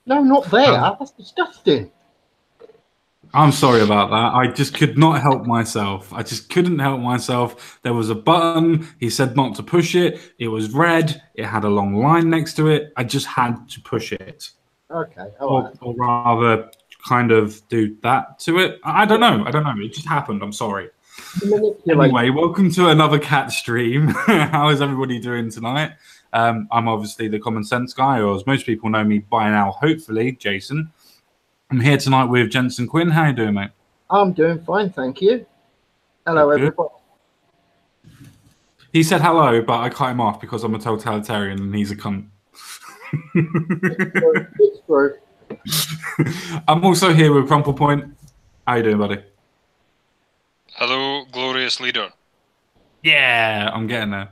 No, not there. That's disgusting. I'm sorry about that. I just could not help myself. I just couldn't help myself. There was a button. He said not to push it. It was red. It had a long line next to it. I just had to push it. Okay, all right. Or rather, kind of do that to it. I don't know. I don't know. It just happened. I'm sorry. Manipulate. Anyway, welcome to another cat stream. How is everybody doing tonight? I'm obviously the common sense guy, or as most people know me by now, hopefully, Jason. I'm here tonight with Jensen Quinn. How you doing, mate? I'm doing fine, thank you. Hello, Good, good. everybody. He said hello, but I cut him off because I'm a totalitarian and he's a cunt. It's true. I'm also here with Crumple Point. How you doing, buddy? Hello, glorious leader. Yeah, I'm getting there.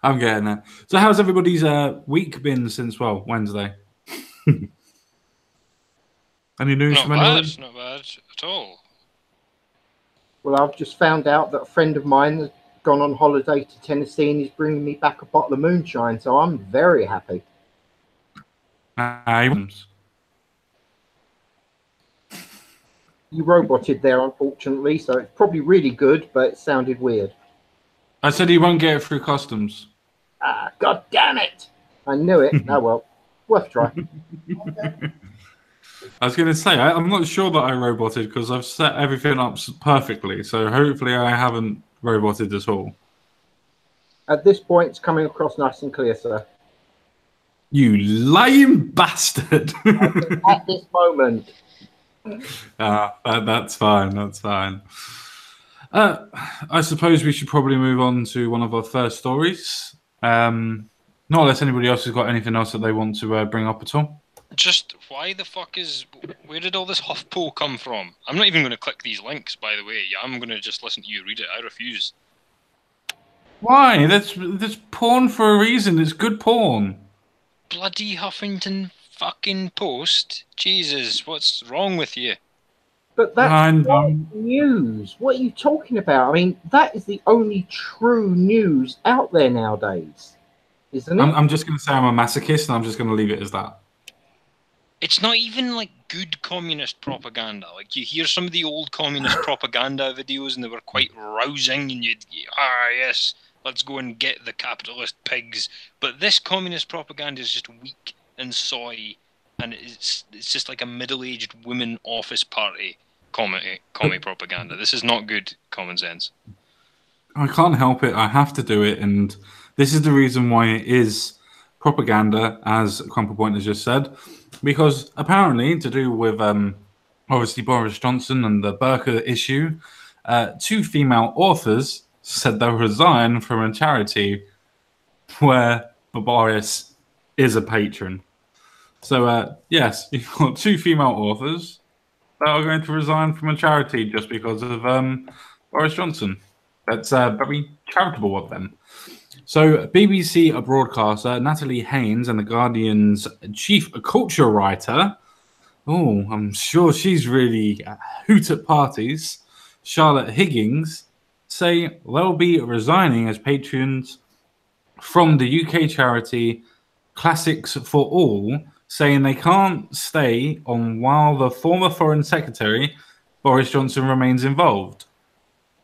I'm getting there. So how's everybody's week been since, well, Wednesday? Any news Not from anyone? Not bad at all. Well, I've just found out that a friend of mine has gone on holiday to Tennessee and he's bringing me back a bottle of moonshine, so I'm very happy. You roboted there, unfortunately, so it's probably really good, but it sounded weird. I said he won't get it through customs. Ah, god damn it! I knew it. Oh well, worth a try. I was going to say, I'm not sure that I roboted because I've set everything up perfectly, so hopefully I haven't roboted at all. At this point, it's coming across nice and clear, sir. You lying bastard! At this moment. That's fine, that's fine. I suppose we should probably move on to one of our first stories. Not unless anybody else has got anything else that they want to bring up at all. Just why the fuck where did all this HuffPo come from? I'm not even going to click these links, by the way. I'm going to just listen to you read it. I refuse. Why? That's porn for a reason. It's good porn. Bloody Huffington fucking Post. Jesus, what's wrong with you? But that's not news. What are you talking about? I mean, that is the only true news out there nowadays, isn't it? I'm just going to say I'm a masochist, and I'm just going to leave it as that. It's not even like good communist propaganda. Like you hear some of the old communist propaganda videos and they were quite rousing and yes, let's go and get the capitalist pigs. But this communist propaganda is just weak and soy and it's just like a middle-aged women office party commie propaganda. This is not good common sense. I can't help it. I have to do it, and this is the reason why it is propaganda, as Crumple Point has just said. Because apparently, to do with obviously Boris Johnson and the burqa issue, 2 female authors said they'll resign from a charity where Boris is a patron. So, yes, you've got 2 female authors that are going to resign from a charity just because of Boris Johnson. That's very charitable of them. So, BBC broadcaster Natalie Haynes and The Guardian's chief culture writer, I'm sure she's really a hoot at parties, Charlotte Higgins, say they'll be resigning as patrons from the UK charity Classics for All, saying they can't stay on while the former Foreign Secretary, Boris Johnson, remains involved.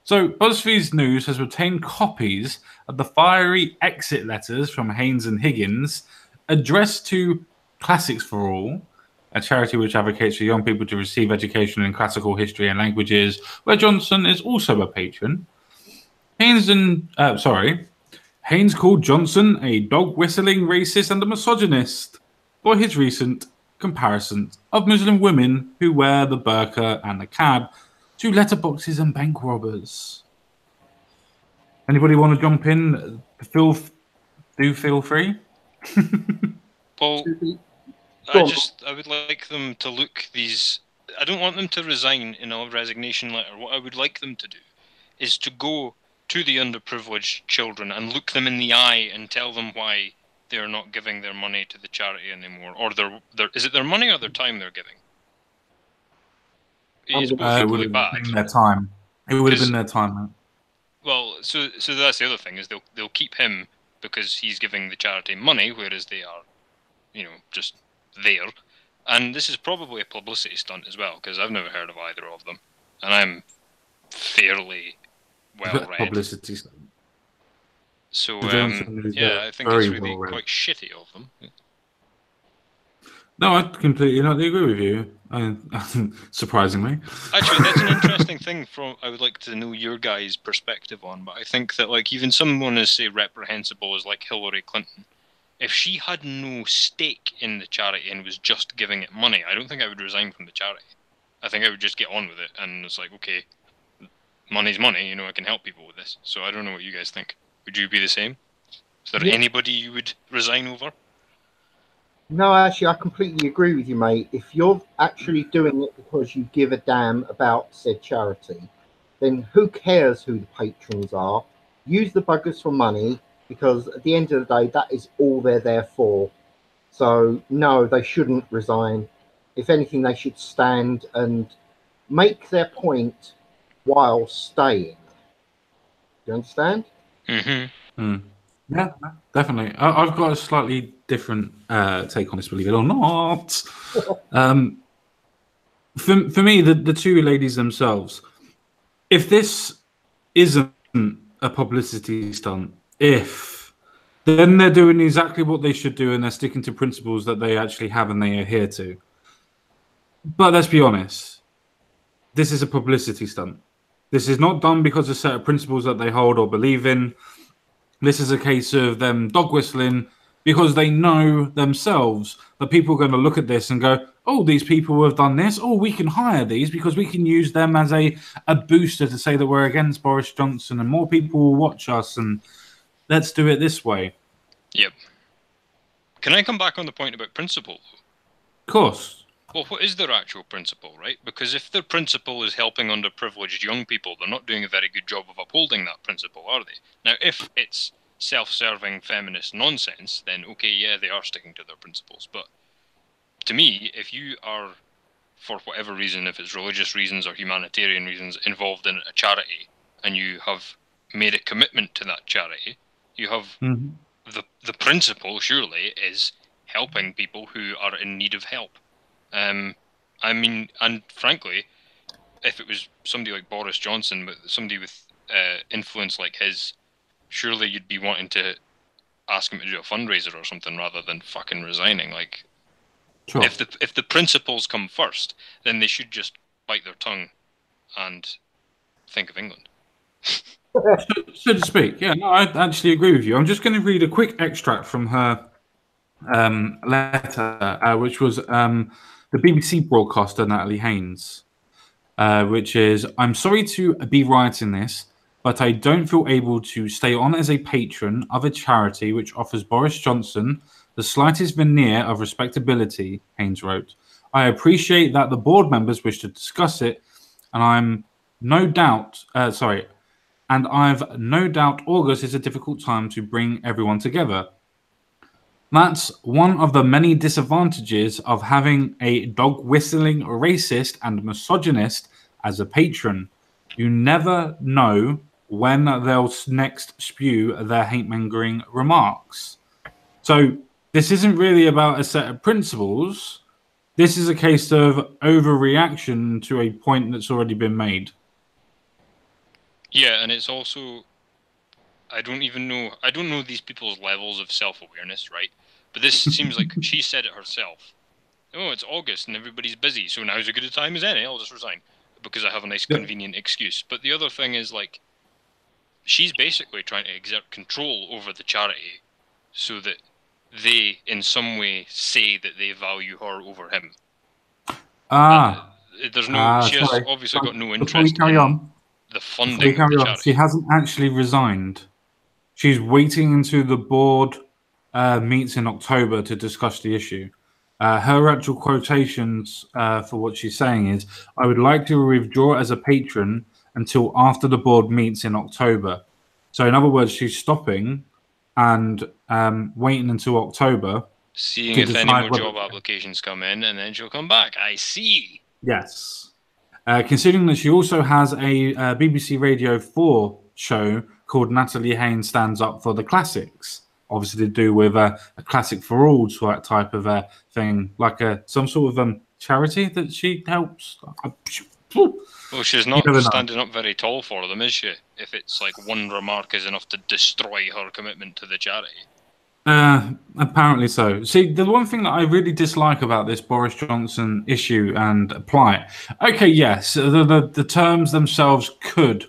So, BuzzFeed News has obtained copies of the fiery exit letters from Haynes and Higgins addressed to Classics for All, a charity which advocates for young people to receive education in classical history and languages, where Johnson is also a patron. Haynes called Johnson a dog-whistling racist and a misogynist for his recent comparison of Muslim women who wear the burqa and the qab to letterboxes and bank robbers. Anybody want to jump in? Feel free. Well, I would like them to look these. I don't want them to resign in a resignation letter. What I would like them to do is to go to the underprivileged children and look them in the eye and tell them why they're not giving their money to the charity anymore, or is it their money or their time they're giving? It would have been their time. It would have been their time. Man. Well, so that's the other thing is they'll keep him because he's giving the charity money, whereas they are just there. And this is probably a publicity stunt as well, because I've never heard of either of them, and I'm fairly well read. Publicity stunt. So I think it's really quite shitty of them. No, I completely not agree with you. Surprisingly, actually, that's an interesting thing. I would like to know your guys' perspective on. But I think that even someone as say reprehensible as Hillary Clinton, if she had no stake in the charity and was just giving it money, I don't think I would resign from the charity. I think I would just get on with it, and it's okay, money's money. I can help people with this. So I don't know what you guys think. Would you be the same? Is there anybody you would resign over? No, actually, I completely agree with you, mate. If you're actually doing it because you give a damn about said charity, then who cares who the patrons are? Use the buggers for money, because at the end of the day, that is all they're there for. So, no, they shouldn't resign. If anything, they should stand and make their point while staying. Do you understand? Mm-hmm. Yeah, definitely. I've got a slightly different take on this, believe it or not. For me, the two ladies themselves, if this isn't a publicity stunt, then they're doing exactly what they should do, and they're sticking to principles that they actually have and they adhere to. But let's be honest, this is a publicity stunt. This is not done because of a set of principles that they hold or believe in. This is a case of them dog whistling because they know themselves that people are going to look at this and go, oh, these people have done this. Oh, we can hire these because we can use them as a booster to say that we're against Boris Johnson and more people will watch us, and let's do it this way. Yep. Can I come back on the point about principle? Of course. Well, what is their actual principle, right? Because if their principle is helping underprivileged young people, they're not doing a very good job of upholding that principle, are they? Now, if it's self-serving feminist nonsense, then okay, yeah, they are sticking to their principles. But to me, if you are, for whatever reason, if it's religious reasons or humanitarian reasons, involved in a charity, and you have made a commitment to that charity, you have the principle, surely, is helping people who are in need of help. I mean, and frankly, if it was somebody like Boris Johnson, somebody with influence like his, surely you'd be wanting to ask him to do a fundraiser or something rather than fucking resigning. Sure. If the principles come first, then they should just bite their tongue and think of England. So to speak. Yeah, no, I actually agree with you. I'm just going to read a quick extract from her letter, which was the BBC broadcaster Natalie Haynes, which is, I'm sorry to be writing this, but I don't feel able to stay on as a patron of a charity which offers Boris Johnson the slightest veneer of respectability, Haynes wrote. I appreciate that the board members wish to discuss it, and I've no doubt August is a difficult time to bring everyone together. That's one of the many disadvantages of having a dog-whistling racist and misogynist as a patron. You never know when they'll next spew their hate-mongering remarks. So this isn't really about a set of principles. This is a case of overreaction to a point that's already been made. Yeah, and it's also, I don't know these people's levels of self-awareness, right? But this seems like she said it herself. Oh, it's August and everybody's busy, so now's as good a time as any. I'll just resign because I have a nice, convenient excuse. But the other thing is, she's basically trying to exert control over the charity so that they, in some way, say that they value her over him. She has obviously got no interest in the funding of the charity. She hasn't actually resigned. She's waiting until the board meets in October to discuss the issue. Her actual quotations for what she's saying is, I would like to withdraw as a patron until after the board meets in October. So in other words, she's stopping and waiting until October. Seeing if any more job applications come in, and then she'll come back. I see. Yes. Considering that she also has a BBC Radio 4 show called Natalie Haynes Stands Up for the Classics. obviously to do with a classic for all type of thing, like some sort of charity that she helps. Well, she's not standing up very tall for them, is she? If it's like one remark is enough to destroy her commitment to the charity. Apparently so. See, the one thing that I really dislike about this Boris Johnson issue and plight, okay, yes, the terms themselves could,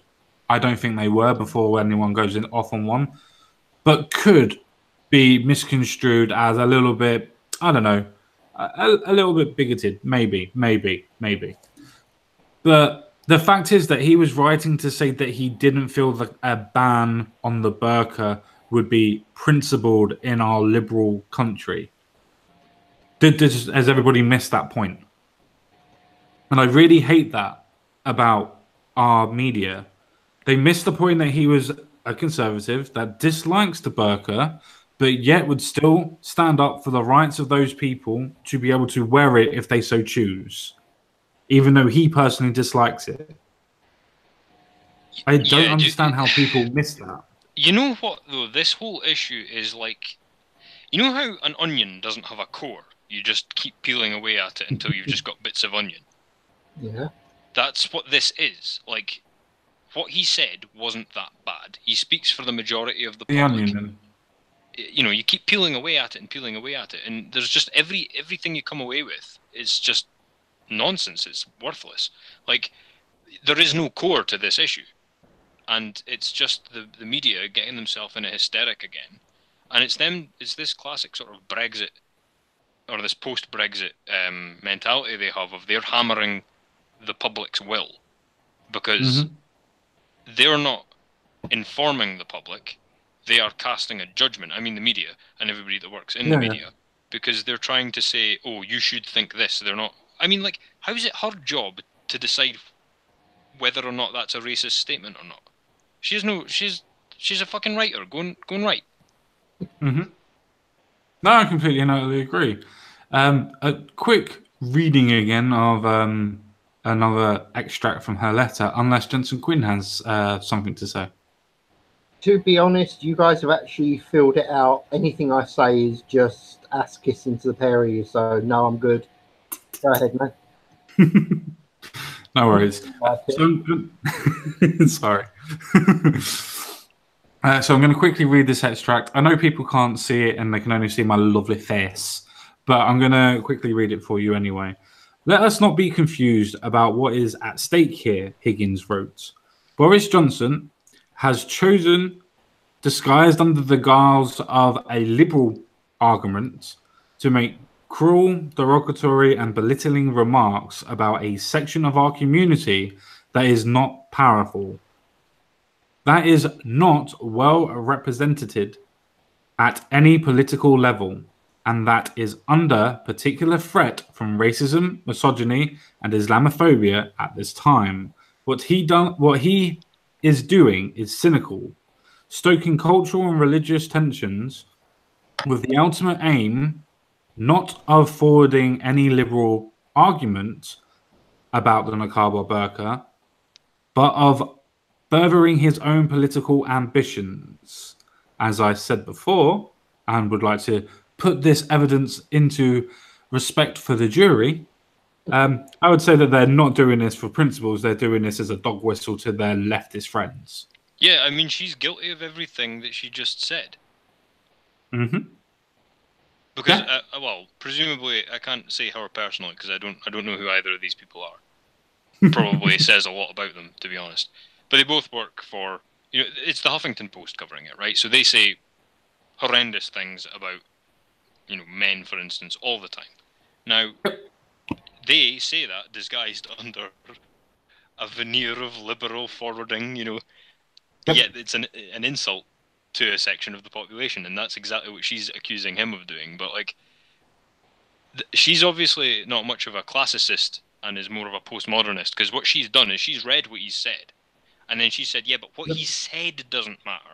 I don't think they were before anyone goes off on one, but could be misconstrued as a little bit, I don't know, a little bit bigoted, maybe. But the fact is that he was writing to say that he didn't feel that a ban on the burqa would be principled in our liberal country. Has everybody missed that point? And I really hate that about our media. They missed the point that he was a conservative that dislikes the burqa, but yet would still stand up for the rights of those people to be able to wear it if they so choose, even though he personally dislikes it. I don't understand how people miss that. You know what, though? This whole issue is like... You know how an onion doesn't have a core? You just keep peeling away at it until you've just got bits of onion. Yeah. That's what this is. Like, what he said wasn't that bad. He speaks for the majority of the public. Onion. You know, you keep peeling away at it and peeling away at it, and there's just everything you come away with is just nonsense. It's worthless. Like, there is no core to this issue. And it's just the media getting themselves in a hysteric again. And it's this classic sort of Brexit, or this post-Brexit mentality they have of they're hammering the public's will. Because they're not informing the public, they are casting a judgment. I mean the media and everybody that works in the media. Because they're trying to say, oh, you should think this. They're not... I mean, like, how is it her job to decide whether or not that's a racist statement or not? She's a fucking writer. Go and write. No, I completely and utterly agree. A quick reading again of another extract from her letter, unless Jensen Quinn has something to say. To be honest, you guys have actually filled it out. Anything I say is just ass kissing to the pair of you, so no, I'm good. Go ahead, man. No worries. Sorry. So I'm going to quickly read this extract. I know people can't see it and they can only see my lovely face, but I'm going to quickly read it for you anyway. Let us not be confused about what is at stake here, Higgins wrote. Boris Johnson has chosen, disguised under the guise of a liberal argument, to make cruel, derogatory, and belittling remarks about a section of our community that is not powerful, that is not well represented at any political level, and that is under particular threat from racism, misogyny, and Islamophobia at this time. What he is doing is cynical, stoking cultural and religious tensions with the ultimate aim not of forwarding any liberal argument about the niqab or burqa, but of furthering his own political ambitions. As I said before, and would like to put this evidence into respect for the jury, I would say that they're not doing this for principles, they're doing this as a dog whistle to their leftist friends. Yeah, I mean, she's guilty of everything that she just said. Because, well, presumably, I can't say her personally because I don't know who either of these people are. Probably says a lot about them, to be honest. But they both work for, you know, it's the Huffington Post covering it, right? So they say horrendous things about, you know, men, for instance, all the time. Now, they say that disguised under a veneer of liberal forwarding, you know, yet it's an insult to a section of the population, and that's exactly what she's accusing him of doing. But, like, she's obviously not much of a classicist and is more of a postmodernist, because what she's done is she's read what he said, and then she said, yeah, but what he said doesn't matter.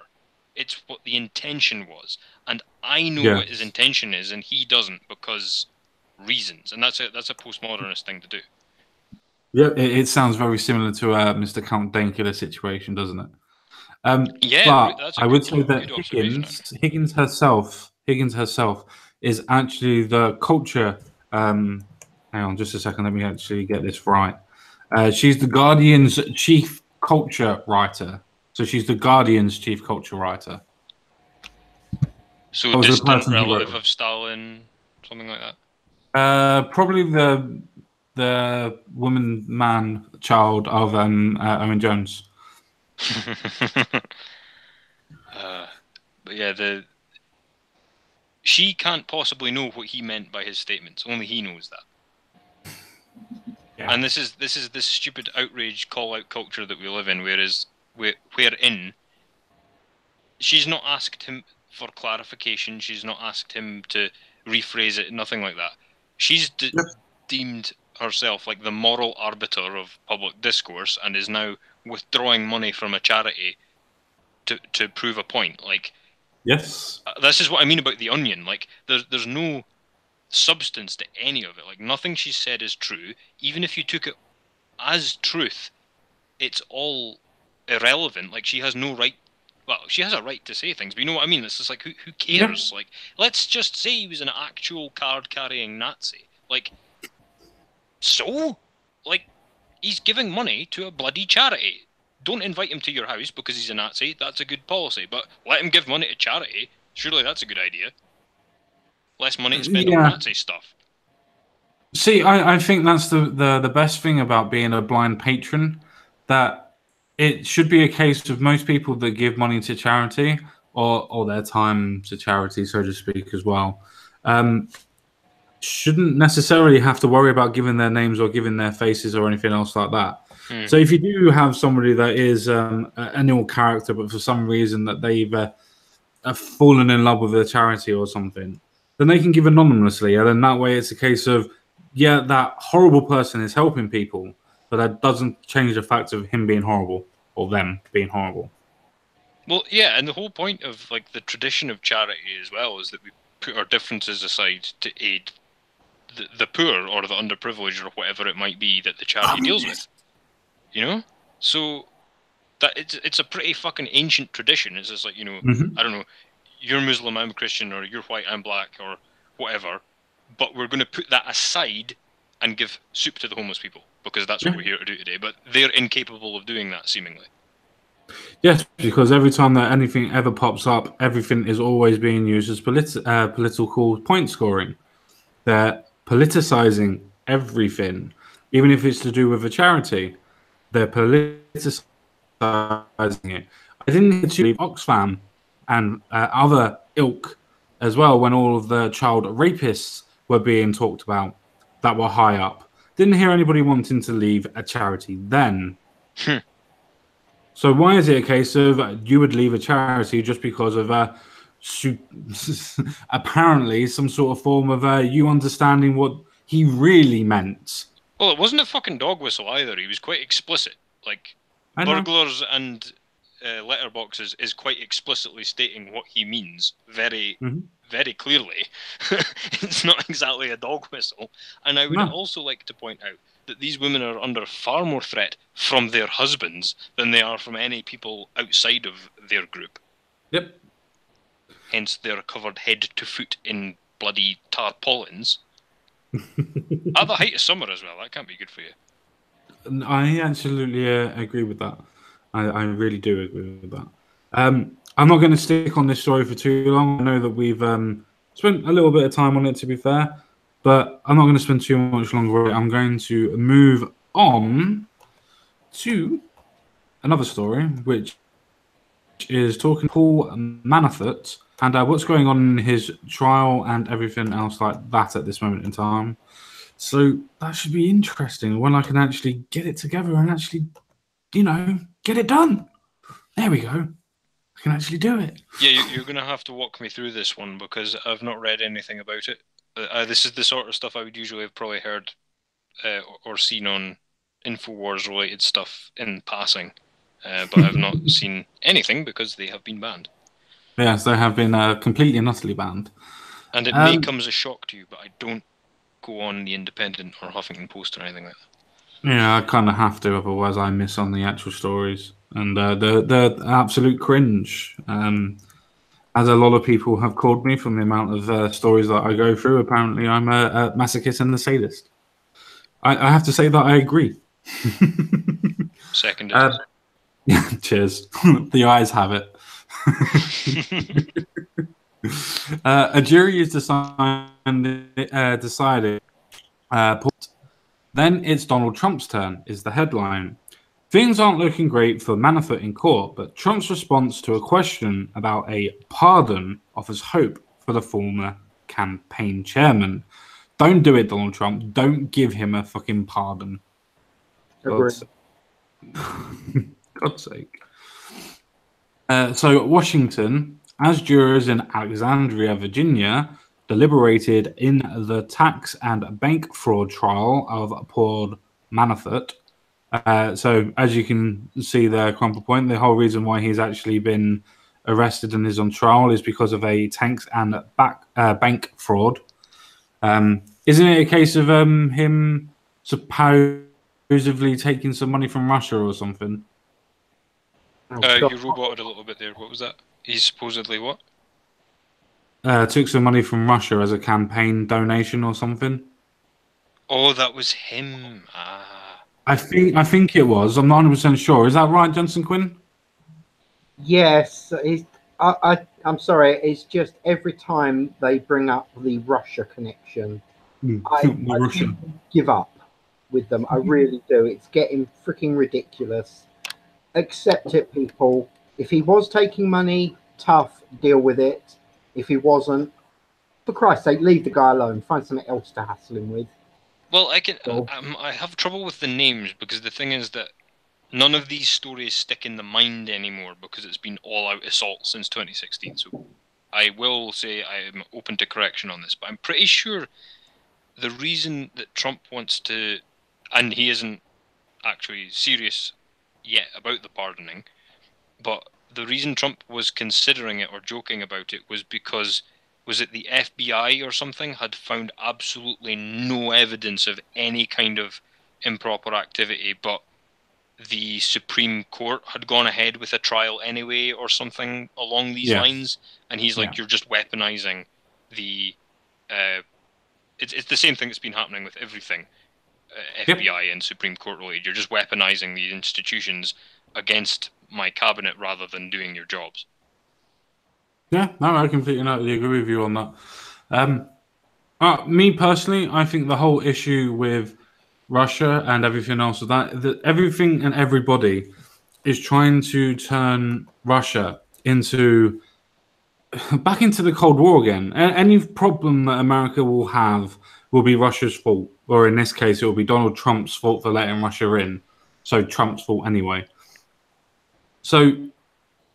It's what the intention was, and I know what his intention is, and he doesn't because reasons, and that's a postmodernist thing to do. Yeah, it sounds very similar to Mr. Count Dankula situation, doesn't it? Yeah, But that's a I would good, say that good observation. Higgins herself is actually the culture. Hang on, just a second. Let me actually get this right. She's the Guardian's chief culture writer. So she's the Guardian's chief culture writer. So That was the distant person who relative wrote of Stalin, something like that. Probably the woman, man, child of Owen Jones. But yeah, she can't possibly know what he meant by his statements. Only he knows that. Yeah. And this is this stupid outrage call out culture that we live in, wherein she's not asked him for clarification. She's not asked him to rephrase it. Nothing like that. She's deemed herself like the moral arbiter of public discourse and is now withdrawing money from a charity to prove a point. Like, Yes. this is what I mean about The Onion. Like, there's no substance to any of it. Like, nothing she said is true. Even if you took it as truth, it's all irrelevant. Like, she has no right. Well, she has a right to say things, but you know what I mean? It's just like, who cares? Yeah. Like, let's just say he was an actual card-carrying Nazi. Like, so? Like, he's giving money to a bloody charity. Don't invite him to your house because he's a Nazi. That's a good policy. But let him give money to charity. Surely that's a good idea. Less money to spend on Nazi stuff. See, I think that's the best thing about being a blind patron, that it should be a case of most people that give money to charity or their time to charity, so to speak, as well, shouldn't necessarily have to worry about giving their names or giving their faces or anything else like that. So if you do have somebody that is an ill character, but for some reason that they've fallen in love with a charity or something, then they can give anonymously, and then that way it's a case of, yeah, that horrible person is helping people, but that doesn't change the fact of him being horrible or them being horrible. Well, yeah, and the whole point of like the tradition of charity as well is that we put our differences aside to aid the poor or the underprivileged or whatever it might be that the charity deals with. You know? So that it's a pretty fucking ancient tradition. It's just like, you know, I don't know, you're Muslim, I'm Christian, or you're white, I'm black, or whatever, but we're going to put that aside and give soup to the homeless people because that's what we're here to do today. But they're incapable of doing that, seemingly. Yes, because every time that anything ever pops up, everything is always being used as political point scoring. They're politicizing everything, even if it's to do with a charity. They're politicizing it. I didn't hear Oxfam and other ilk as well when all of the child rapists were being talked about that were high up. Didn't hear anybody wanting to leave a charity then. So why is it a case of you would leave a charity just because of apparently some sort of form of you understanding what he really meant? Well, it wasn't a fucking dog whistle either. He was quite explicit. Like, burglars and letterboxes is quite explicitly stating what he means very, very clearly. It's not exactly a dog whistle. And I would also like to point out that these women are under far more threat from their husbands than they are from any people outside of their group. Yep. Hence, they're covered head to foot in bloody tarpaulins. At the height of summer as well. That can't be good for you. I absolutely agree with that. I really do agree with that. I'm not going to stick on this story for too long. I know that we've spent a little bit of time on it, to be fair, but I'm not going to spend too much longer. I'm going to move on to another story, which is talking Paul Manafort and what's going on in his trial and everything else like that at this moment in time. So that should be interesting when I can actually get it together and actually, get it done. There we go. I can actually do it. Yeah, you're going to have to walk me through this one because I've not read anything about it. This is the sort of stuff I would usually have probably heard or seen on InfoWars-related stuff in passing. But I've not seen anything because they have been banned. Yes, they have been completely and utterly banned. And it may come as a shock to you, but I don't go on The Independent or Huffington Post or anything like that. Yeah, I kind of have to, otherwise I miss on the actual stories. and the absolute cringe. As a lot of people have called me from the amount of stories that I go through, apparently I'm a masochist and a sadist. I have to say that I agree. Seconded. Cheers. The eyes have it. A jury is deciding. Then it's Donald Trump's turn, is the headline. Things aren't looking great for Manafort in court, but Trump's response to a question about a pardon offers hope for the former campaign chairman. Don't do it, Donald Trump. Don't give him a fucking pardon. God's sake. So Washington, as jurors in Alexandria, Virginia, deliberated in the tax and bank fraud trial of Paul Manafort. So as you can see there, Crumple Point, the whole reason why he's actually been arrested and is on trial is because of a tax and bank fraud. Isn't it a case of him supposedly taking some money from Russia or something? You roboted a little bit there. What was that? He's supposedly what? Took some money from Russia as a campaign donation or something. Oh, that was him. I think it was. I'm not 100% sure. Is that right, Johnson Quinn? Yes. I'm sorry. It's just every time they bring up the Russia connection, I give up with them. I really do. It's getting freaking ridiculous. Accept it, people. If he was taking money, tough, deal with it. If he wasn't, for Christ's sake, leave the guy alone. Find something else to hassle him with. Well, I have trouble with the names because the thing is that none of these stories stick in the mind anymore because it's been all-out assault since 2016. So I will say I am open to correction on this, but I'm pretty sure the reason that Trump wants to, and he isn't actually serious yet about the pardoning, but the reason Trump was considering it or joking about it was because, was it the FBI or something, had found absolutely no evidence of any kind of improper activity, but the Supreme Court had gone ahead with a trial anyway or something along these lines, and he's like, you're just weaponizing the... It's the same thing that's been happening with everything. FBI and Supreme Court related. You're just weaponizing the institutions against my cabinet rather than doing your jobs. Yeah, no, I completely agree with you on that. Me personally, I think the whole issue with Russia and everything else of that everything and everybody is trying to turn Russia back into the Cold War again. Any problem that America will have will be Russia's fault, or in this case, it will be Donald Trump's fault for letting Russia in. So Trump's fault anyway. So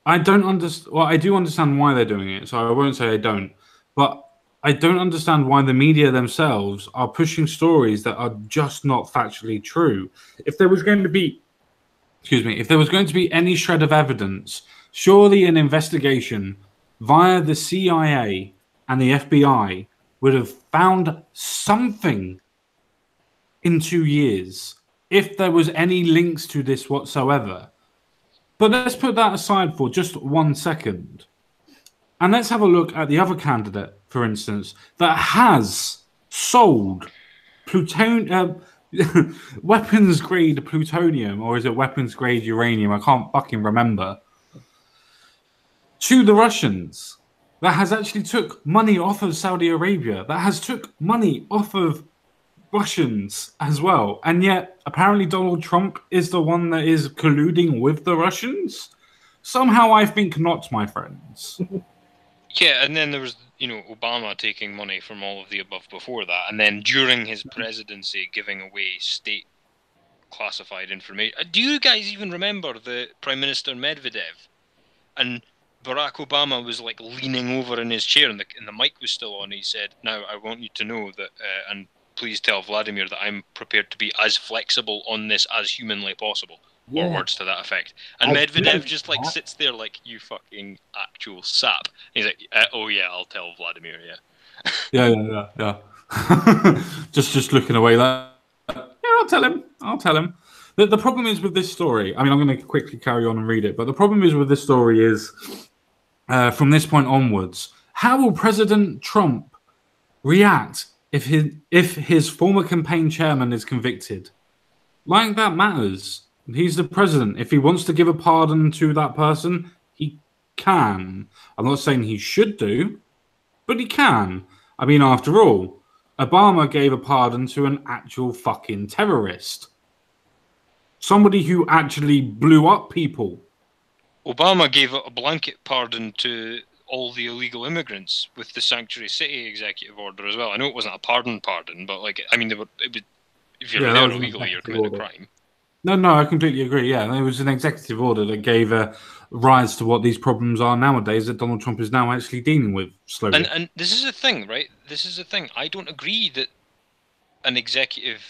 I don't understand. Well, I do understand why they're doing it, so I won't say I don't. But I don't understand why the media themselves are pushing stories that are just not factually true. If there was going to be, if there was going to be any shred of evidence, surely an investigation via the CIA and the FBI would have found something in 2 years if there was any links to this whatsoever. But let's put that aside for just 1 second. And let's have a look at the other candidate, for instance, that has sold weapons-grade plutonium, or is it weapons-grade uranium? I can't fucking remember. To the Russians. That has actually took money off of Saudi Arabia. That has took money off of Russians as well. And yet, apparently Donald Trump is the one that is colluding with the Russians? Somehow I think not, my friends. Yeah, and then there was, Obama taking money from all of the above before that, and then during his presidency giving away state classified information. Do you guys even remember the Prime Minister Medvedev? And Barack Obama was like leaning over in his chair, and the mic was still on. He said, "Now I want you to know that, and please tell Vladimir that I'm prepared to be as flexible on this as humanly possible." Yeah. Or words to that effect. And Medvedev just sits there like, you fucking actual sap. He's like, oh yeah, I'll tell Vladimir, yeah. Yeah. just looking away like, yeah, I'll tell him. The problem is with this story. I mean, I'm going to quickly carry on and read it, but the problem is with this story is from this point onwards, how will President Trump react if his former campaign chairman is convicted? Like, that matters. He's the president. If he wants to give a pardon to that person, he can. I'm not saying he should do, but he can. I mean, after all, Obama gave a pardon to an actual fucking terrorist. Somebody who actually blew up people. Obama gave a blanket pardon to all the illegal immigrants with the Sanctuary City executive order as well. I know it wasn't a pardon, but like, I mean, if you're there illegally, you're committing a crime. No, I completely agree. Yeah, there was an executive order that gave rise to what these problems are nowadays that Donald Trump is now actually dealing with slowly. And this is the thing, right? This is the thing. I don't agree that an executive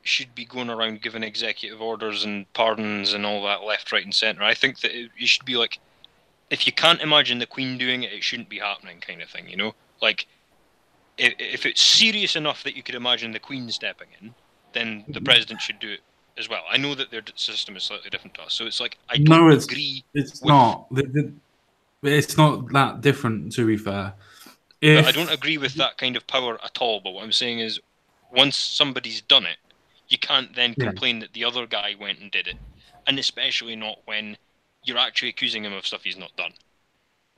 should be going around giving executive orders and pardons and all that left, right, and centre. I think that you should be like, if you can't imagine the Queen doing it, it shouldn't be happening, kind of thing, you know? Like, if it's serious enough that you could imagine the Queen stepping in, then the President should do it as well. I know that their system is slightly different to us, so it's like, I don't agree. It's not. It's not that different, to be fair. But I don't agree with that kind of power at all, but what I'm saying is, once somebody's done it, you can't then complain that the other guy went and did it. And especially not when you're actually accusing him of stuff he's not done.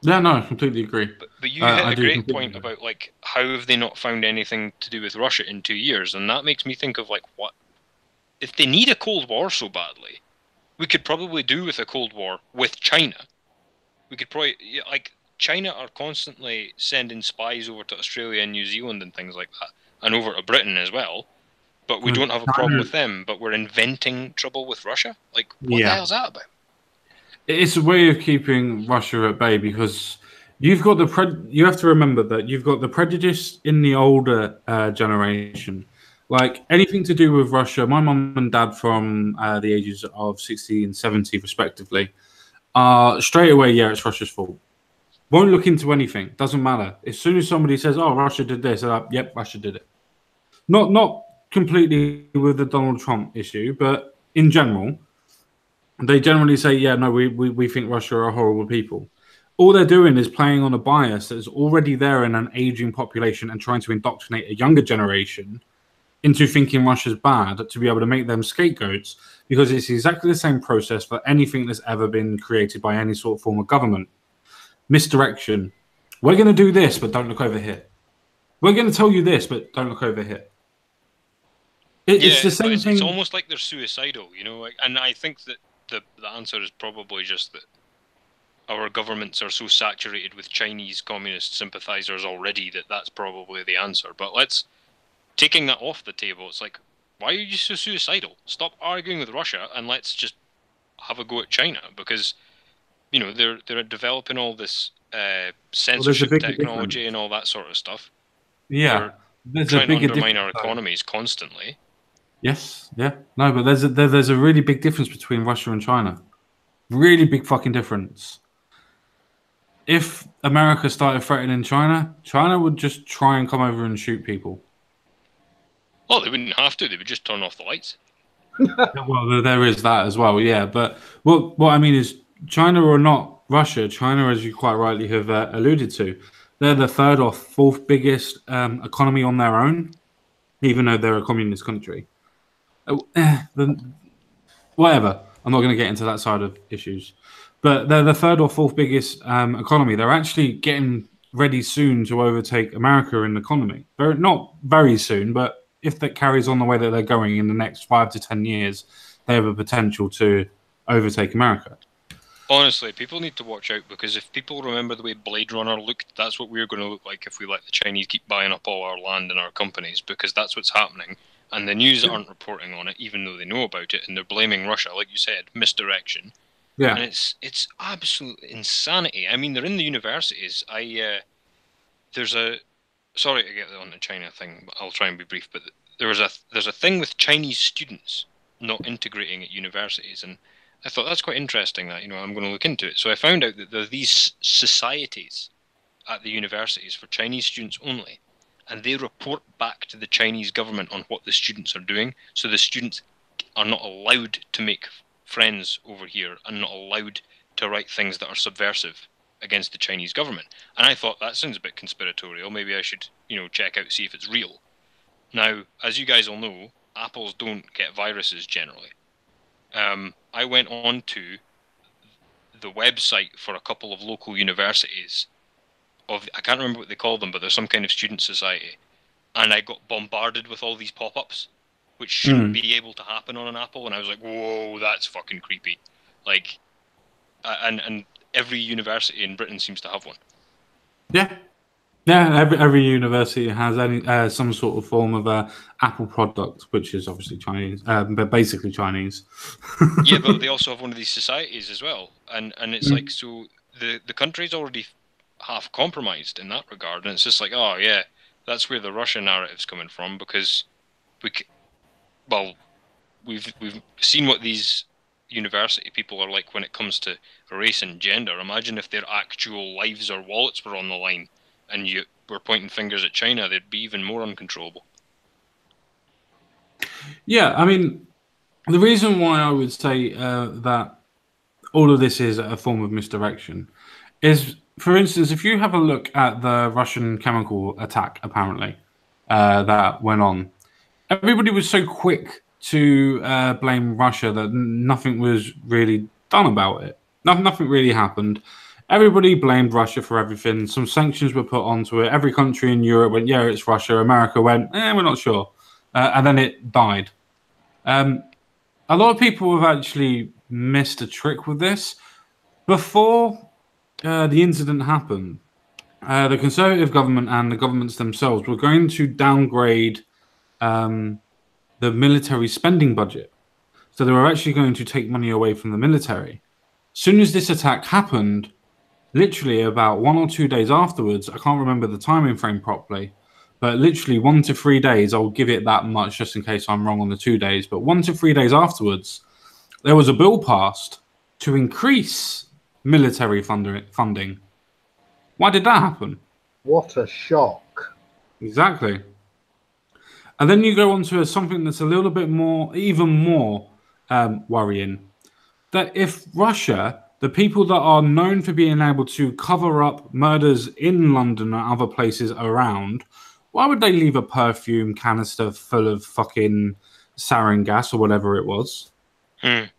Yeah, no, I completely agree. But you hit a great point about, like, how have they not found anything to do with Russia in 2 years? And that makes me think of, like, what? If they need a Cold War so badly, we could probably do with a Cold War with China. We could probably, like, China are constantly sending spies over to Australia and New Zealand and things like that. And over to Britain as well. But we don't have a problem with them, but we're inventing trouble with Russia? Like, what the hell's that about? It's a way of keeping Russia at bay because you've got you have to remember that you've got the prejudice in the older generation. Like, anything to do with Russia, my mum and dad from the ages of 60 and 70, respectively, straight away, it's Russia's fault. Won't look into anything. Doesn't matter. As soon as somebody says, "Oh, Russia did this," they're like, "Yep, Russia did it." Not completely with the Donald Trump issue, but in general, they generally say, "Yeah, no, we think Russia are horrible people." All they're doing is playing on a bias that is already there in an aging population and trying to indoctrinate a younger generation into thinking Russia's bad to be able to make them scapegoats, because it's exactly the same process for anything that's ever been created by any sort of form of government. Misdirection. We're going to do this, but don't look over here. We're going to tell you this, but don't look over here. It's the same thing. It's almost like they're suicidal, you know. And I think that the answer is probably just that our governments are so saturated with Chinese communist sympathizers already that that's probably the answer. But taking that off the table, it's like, why are you so suicidal? Stop arguing with Russia and let's just have a go at China, because, you know, they're developing all this censorship technology and all that sort of stuff. Yeah, they're trying to undermine our economies constantly. Yes, yeah, no, but there's a really big difference between Russia and China. Really big fucking difference. If America started threatening China, China would just try and come over and shoot people. Oh, they wouldn't have to. They would just turn off the lights. Well, there is that as well, yeah. But what I mean is, China or not Russia, China, as you quite rightly have alluded to, they're the third or fourth biggest economy on their own, even though they're a communist country. Whatever. I'm not going to get into that side of issues. But they're the third or fourth biggest economy. They're actually getting ready soon to overtake America in the economy. They're not very soon, but if that carries on the way that they're going in the next 5 to 10 years, they have a potential to overtake America. Honestly, people need to watch out, because if people remember the way Blade Runner looked, that's what we're going to look like if we let the Chinese keep buying up all our land and our companies, because that's what's happening. And the news aren't reporting on it, even though they know about it, and they're blaming Russia, like you said, misdirection. Yeah. And it's absolute insanity. I mean, they're in the universities. There's a... Sorry to get on the China thing, but I'll try and be brief, but there's a thing with Chinese students not integrating at universities, and I thought that's quite interesting that, you know, I'm going to look into it. So I found out that there are these societies at the universities for Chinese students only, and they report back to the Chinese government on what the students are doing, so the students are not allowed to make friends over here and not allowed to write things that are subversive against the Chinese government. And I thought that sounds a bit conspiratorial. Maybe I should, check out, see if it's real. Now, as you guys all know, apples don't get viruses generally. I went on to the website for a couple of local universities I can't remember what they call them, but there's some kind of student society, and I got bombarded with all these pop-ups, which shouldn't be able to happen on an Apple, and I was like, whoa, that's fucking creepy. Like, and every university in Britain seems to have one. Yeah. Every university has some sort of form of Apple product, which is obviously Chinese, but basically Chinese. Yeah, but they also have one of these societies as well, and it's like, so the country's already half compromised in that regard, and it's just like, oh yeah, that's where the Russia narrative's coming from, because we've seen what these university people are like when it comes to race and gender. Imagine if their actual lives or wallets were on the line and you were pointing fingers at China, they'd be even more uncontrollable. Yeah, I mean, the reason why I would say that all of this is a form of misdirection is, for instance, if you have a look at the Russian chemical attack, apparently, that went on, everybody was so quick to blame Russia that nothing was really done about it. Nothing really happened. Everybody blamed Russia for everything. Some sanctions were put onto it. Every country in Europe went, yeah, it's Russia. America went, we're not sure. And then it died. A lot of people have actually missed a trick with this. Before the incident happened, the Conservative government and the governments themselves were going to downgrade the military spending budget. So they were actually going to take money away from the military. As soon as this attack happened, literally about 1 or 2 days afterwards, I can't remember the timing frame properly, but literally 1 to 3 days, I'll give it that much just in case I'm wrong on the 2 days, but 1 to 3 days afterwards, there was a bill passed to increase military funding. Why did that happen? What a shock. Exactly. And then you go on to something that's a little bit more, even more worrying. That if Russia, the people that are known for being able to cover up murders in London and other places around, why would they leave a perfume canister full of fucking sarin gas or whatever it was? Why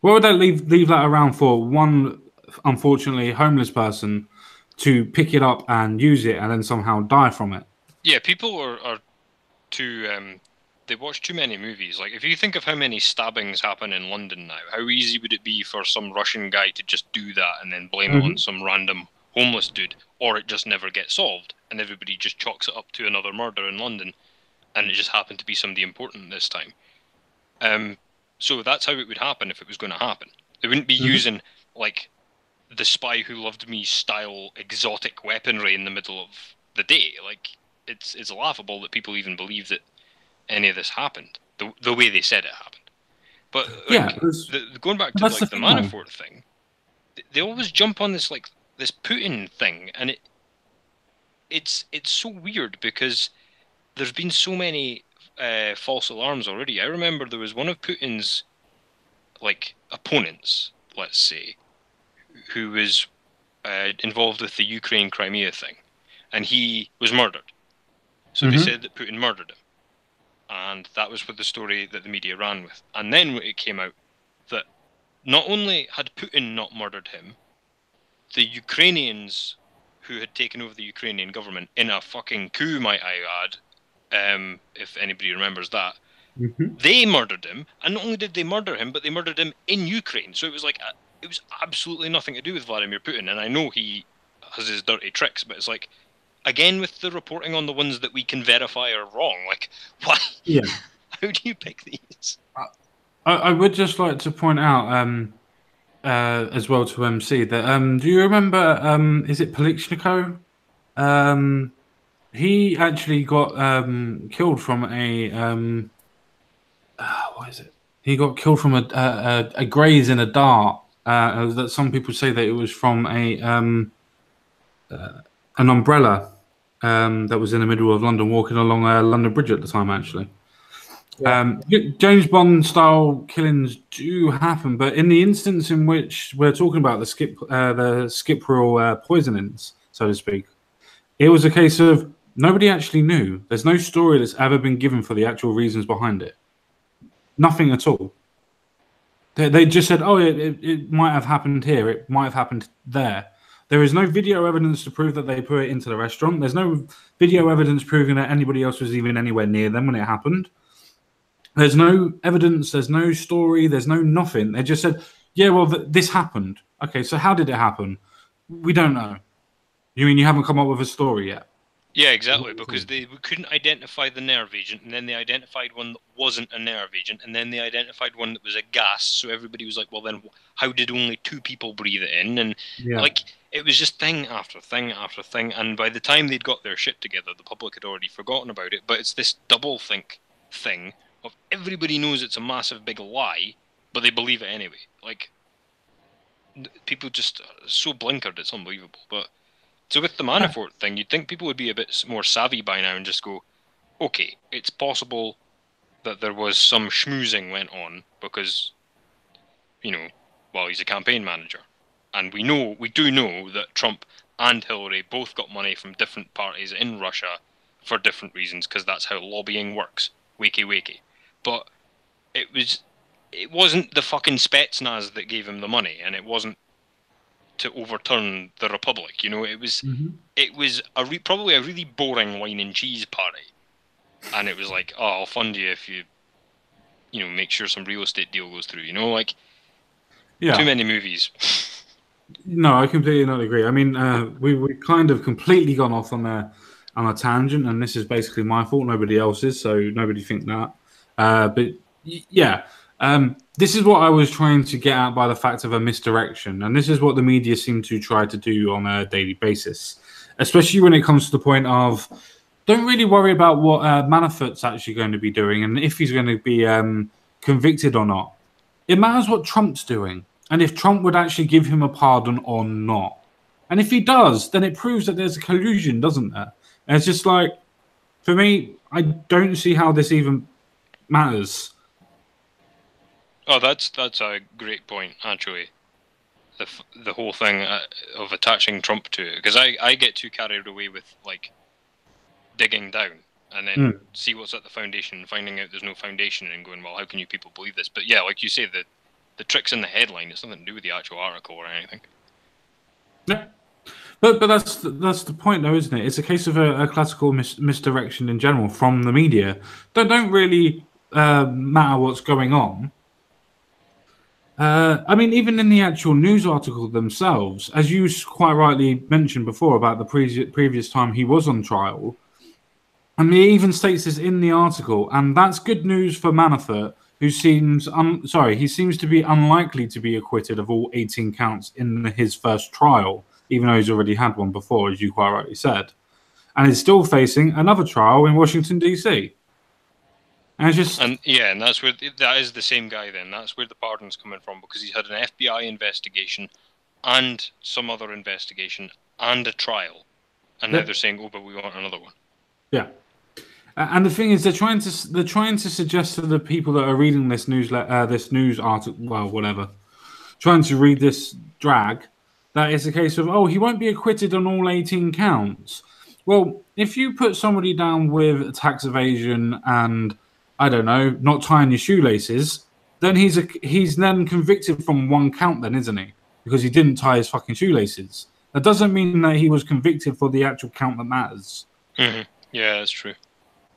would they leave that around for one, unfortunately, homeless person to pick it up and use it and then somehow die from it? Yeah, people are too... they watch too many movies. Like, if you think of how many stabbings happen in London now, how easy would it be for some Russian guy to just do that and then blame it on some random homeless dude, or it just never gets solved and everybody just chalks it up to another murder in London, and it just happened to be somebody important this time. So that's how it would happen if it was going to happen. They wouldn't be using, like, the Spy Who Loved Me style exotic weaponry in the middle of the day. Like, it's laughable that people even believe that any of this happened the way they said it happened. But like, going back to like the Manafort thing, they always jump on this like this Putin thing, and it's so weird because there's been so many false alarms already. I remember there was one of Putin's like opponents, let's say, who was involved with the Ukraine Crimea thing, and he was murdered. So they said that Putin murdered him. And that was what the story that the media ran with. And then it came out that not only had Putin not murdered him, the Ukrainians who had taken over the Ukrainian government in a fucking coup, might I add, if anybody remembers that, they murdered him. And not only did they murder him, but they murdered him in Ukraine. So it was like, it was absolutely nothing to do with Vladimir Putin. And I know he has his dirty tricks, but it's like, again, with the reporting on the ones that we can verify are wrong, like, why? Yeah. How do you pick these? I would just like to point out, as well to MC, that do you remember? Is it Polichnico? He actually got killed from a what is it? He got killed from a graze in a dart. That some people say that it was from an umbrella. That was in the middle of London, walking along London Bridge at the time, actually. James Bond style killings do happen, but in the instance in which we're talking about the Skripal poisonings, so to speak, it was a case of nobody actually knew. There's no story that's ever been given for the actual reasons behind it. Nothing at all. They just said, oh, it might have happened here. It might have happened there. There is no video evidence to prove that they put it into the restaurant. There's no video evidence proving that anybody else was even anywhere near them when it happened. There's no evidence. There's no story. There's no nothing. They just said, yeah, well, this happened. Okay, so how did it happen? We don't know. You mean you haven't come up with a story yet? Yeah, exactly, because they couldn't identify the nerve agent, and then they identified one that wasn't a nerve agent, and then they identified one that was a gas, so everybody was like, well, then how did only 2 people breathe it in? And, it was just thing after thing after thing, and by the time they'd got their shit together, the public had already forgotten about it, but it's this double-think thing of everybody knows it's a massive big lie, but they believe it anyway. Like, people just are so blinkered, it's unbelievable, but... So with the Manafort thing, you'd think people would be a bit more savvy by now and just go, okay, it's possible that there was some schmoozing went on because, he's a campaign manager. And we do know that Trump and Hillary both got money from different parties in Russia for different reasons because that's how lobbying works. Wakey wakey. But it wasn't the fucking Spetsnaz that gave him the money, and it wasn't to overturn the Republic, it was probably a really boring wine and cheese party, and it was like, oh, I'll fund you if you make sure some real estate deal goes through, too many movies. No, I completely not agree. I mean, we kind of completely gone off on a tangent, and this is basically my fault, nobody else's, so nobody think that. But yeah. This is what I was trying to get at by the fact of a misdirection, and this is what the media seem to try to do on a daily basis, especially when it comes to the point of don't really worry about what Manafort's actually going to be doing and if he's going to be convicted or not. It matters what Trump's doing and if Trump would actually give him a pardon or not. And if he does, then it proves that there's a collusion, doesn't there? And it's just like, for me, I don't see how this even matters. Oh, that's a great point, actually. The whole thing of attaching Trump to it, because I get too carried away with digging down and then see what's at the foundation and finding out there's no foundation and going, well, how can you people believe this? But yeah, like you say, the trick's in the headline. It's nothing to do with the actual article or anything. Yeah, but that's the point, though, isn't it? It's a case of a classical misdirection in general from the media. Don't really matter what's going on. I mean, even in the actual news article themselves, as you quite rightly mentioned before about the previous time he was on trial, and he even states this in the article, and that's good news for Manafort, who seems he seems to be unlikely to be acquitted of all 18 counts in his first trial, even though he's already had one before, as you quite rightly said, and is still facing another trial in Washington, D.C. And that's where that is the same guy. Then that's where the pardon's coming from, because he's had an FBI investigation and some other investigation and a trial, and now they're saying, "Oh, but we want another one." Yeah, and the thing is, they're trying to suggest to the people that are reading this news article, well, whatever, trying to read this drag, that it's a case of, oh, he won't be acquitted on all 18 counts. Well, if you put somebody down with tax evasion and I don't know, not tying your shoelaces, then he's then convicted from one count then, isn't he? Because he didn't tie his fucking shoelaces. That doesn't mean that he was convicted for the actual count that matters. Mm-hmm. Yeah, that's true.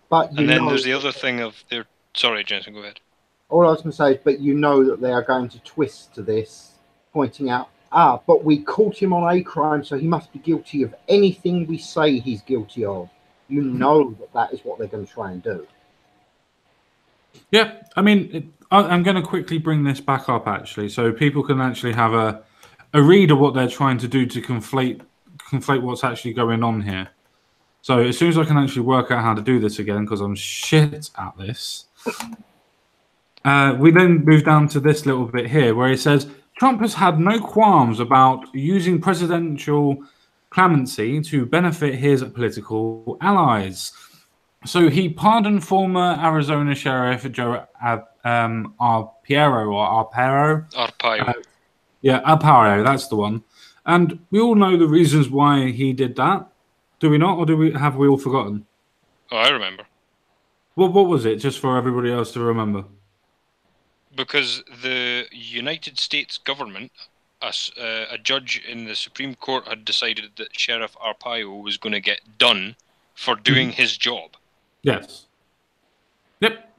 But there's the other thing of their... Sorry, Jensen, go ahead. All I was going to say is, but you know that they are going to twist to this, pointing out, but we caught him on a crime, so he must be guilty of anything we say he's guilty of. You know that is what they're going to try and do. Yeah, I mean, I'm going to quickly bring this back up, actually, so people can actually have a read of what they're trying to do to conflate what's actually going on here. So as soon as I can actually work out how to do this again, because I'm shit at this, we then move down to this little bit here, where it says, Trump has had no qualms about using presidential clemency to benefit his political allies. So he pardoned former Arizona Sheriff Joe Arpaio. Arpaio. Yeah, Arpaio, that's the one. And we all know the reasons why he did that. Do we not, or have we all forgotten? Oh, I remember. What was it, just for everybody else to remember? Because the United States government, a judge in the Supreme Court, had decided that Sheriff Arpaio was going to get done for doing his job. Yes. Yep.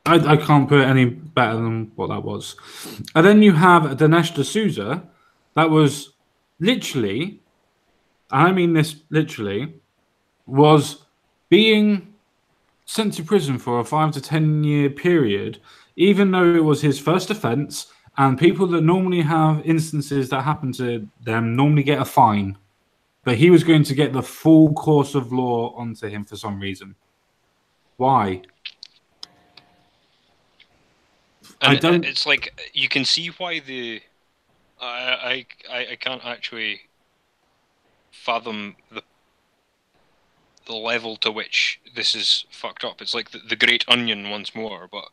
I can't put it any better than what that was. And then you have Dinesh D'Souza. That was literally, I mean this literally, was being sent to prison for a 5 to 10 year period, even though it was his first offence, and people that normally have instances that happen to them normally get a fine. But he was going to get the full course of law onto him for some reason. Why? And I don't. It's like you can see why I can't actually fathom the level to which this is fucked up. It's like the Great Onion once more. But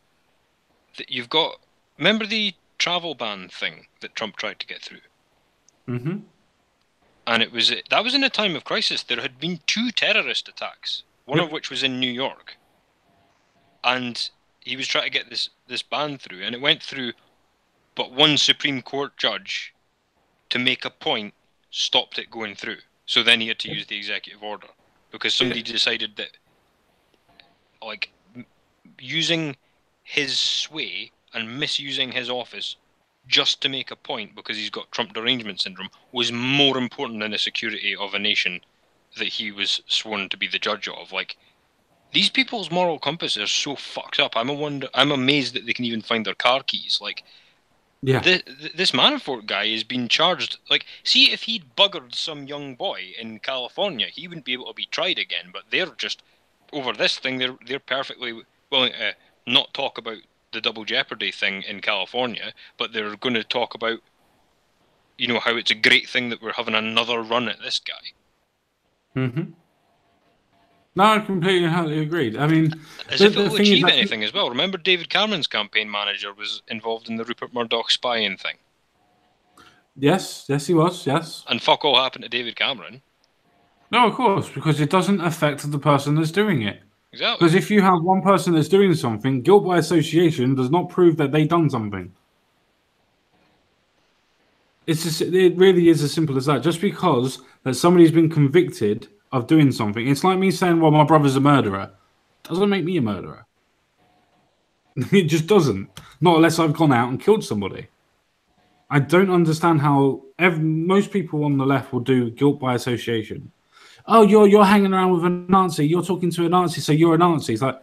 you've got, remember the travel ban thing that Trump tried to get through? Mm-hmm. And that was in a time of crisis. There had been 2 terrorist attacks, one of which was in New York, and he was trying to get this ban through, and it went through, but one Supreme Court judge, to make a point, stopped it going through. So then he had to use the executive order because somebody decided that, like, using his sway and misusing his office just to make a point because he's got Trump derangement syndrome was more important than the security of a nation that he was sworn to be the judge of. Like, these people's moral compass are so fucked up. I'm amazed that they can even find their car keys. Like, Yeah. this Manafort guy is being charged. Like, see, if he'd buggered some young boy in California, he wouldn't be able to be tried again. But they're just over this thing. They're perfectly willing to not talk about the double jeopardy thing in California, but they're going to talk about, you know, how it's a great thing that we're having another run at this guy. Mm-hmm. No, I completely agreed. I mean, as if it will achieve anything as well. Remember, David Cameron's campaign manager was involved in the Rupert Murdoch spying thing. Yes, he was. Yes, and fuck all happened to David Cameron. No, of course, because it doesn't affect the person that's doing it. Exactly. Because if you have one person that's doing something, guilt by association does not prove that they've done something. It really is as simple as that. Just because that somebody's been convicted of doing something, it's like me saying, "Well, my brother's a murderer," doesn't make me a murderer. It just doesn't. Not unless I've gone out and killed somebody. I don't understand how most people on the left will do guilt by association. Oh, you're hanging around with a Nazi. You're talking to a Nazi, so you're a Nazi. It's like,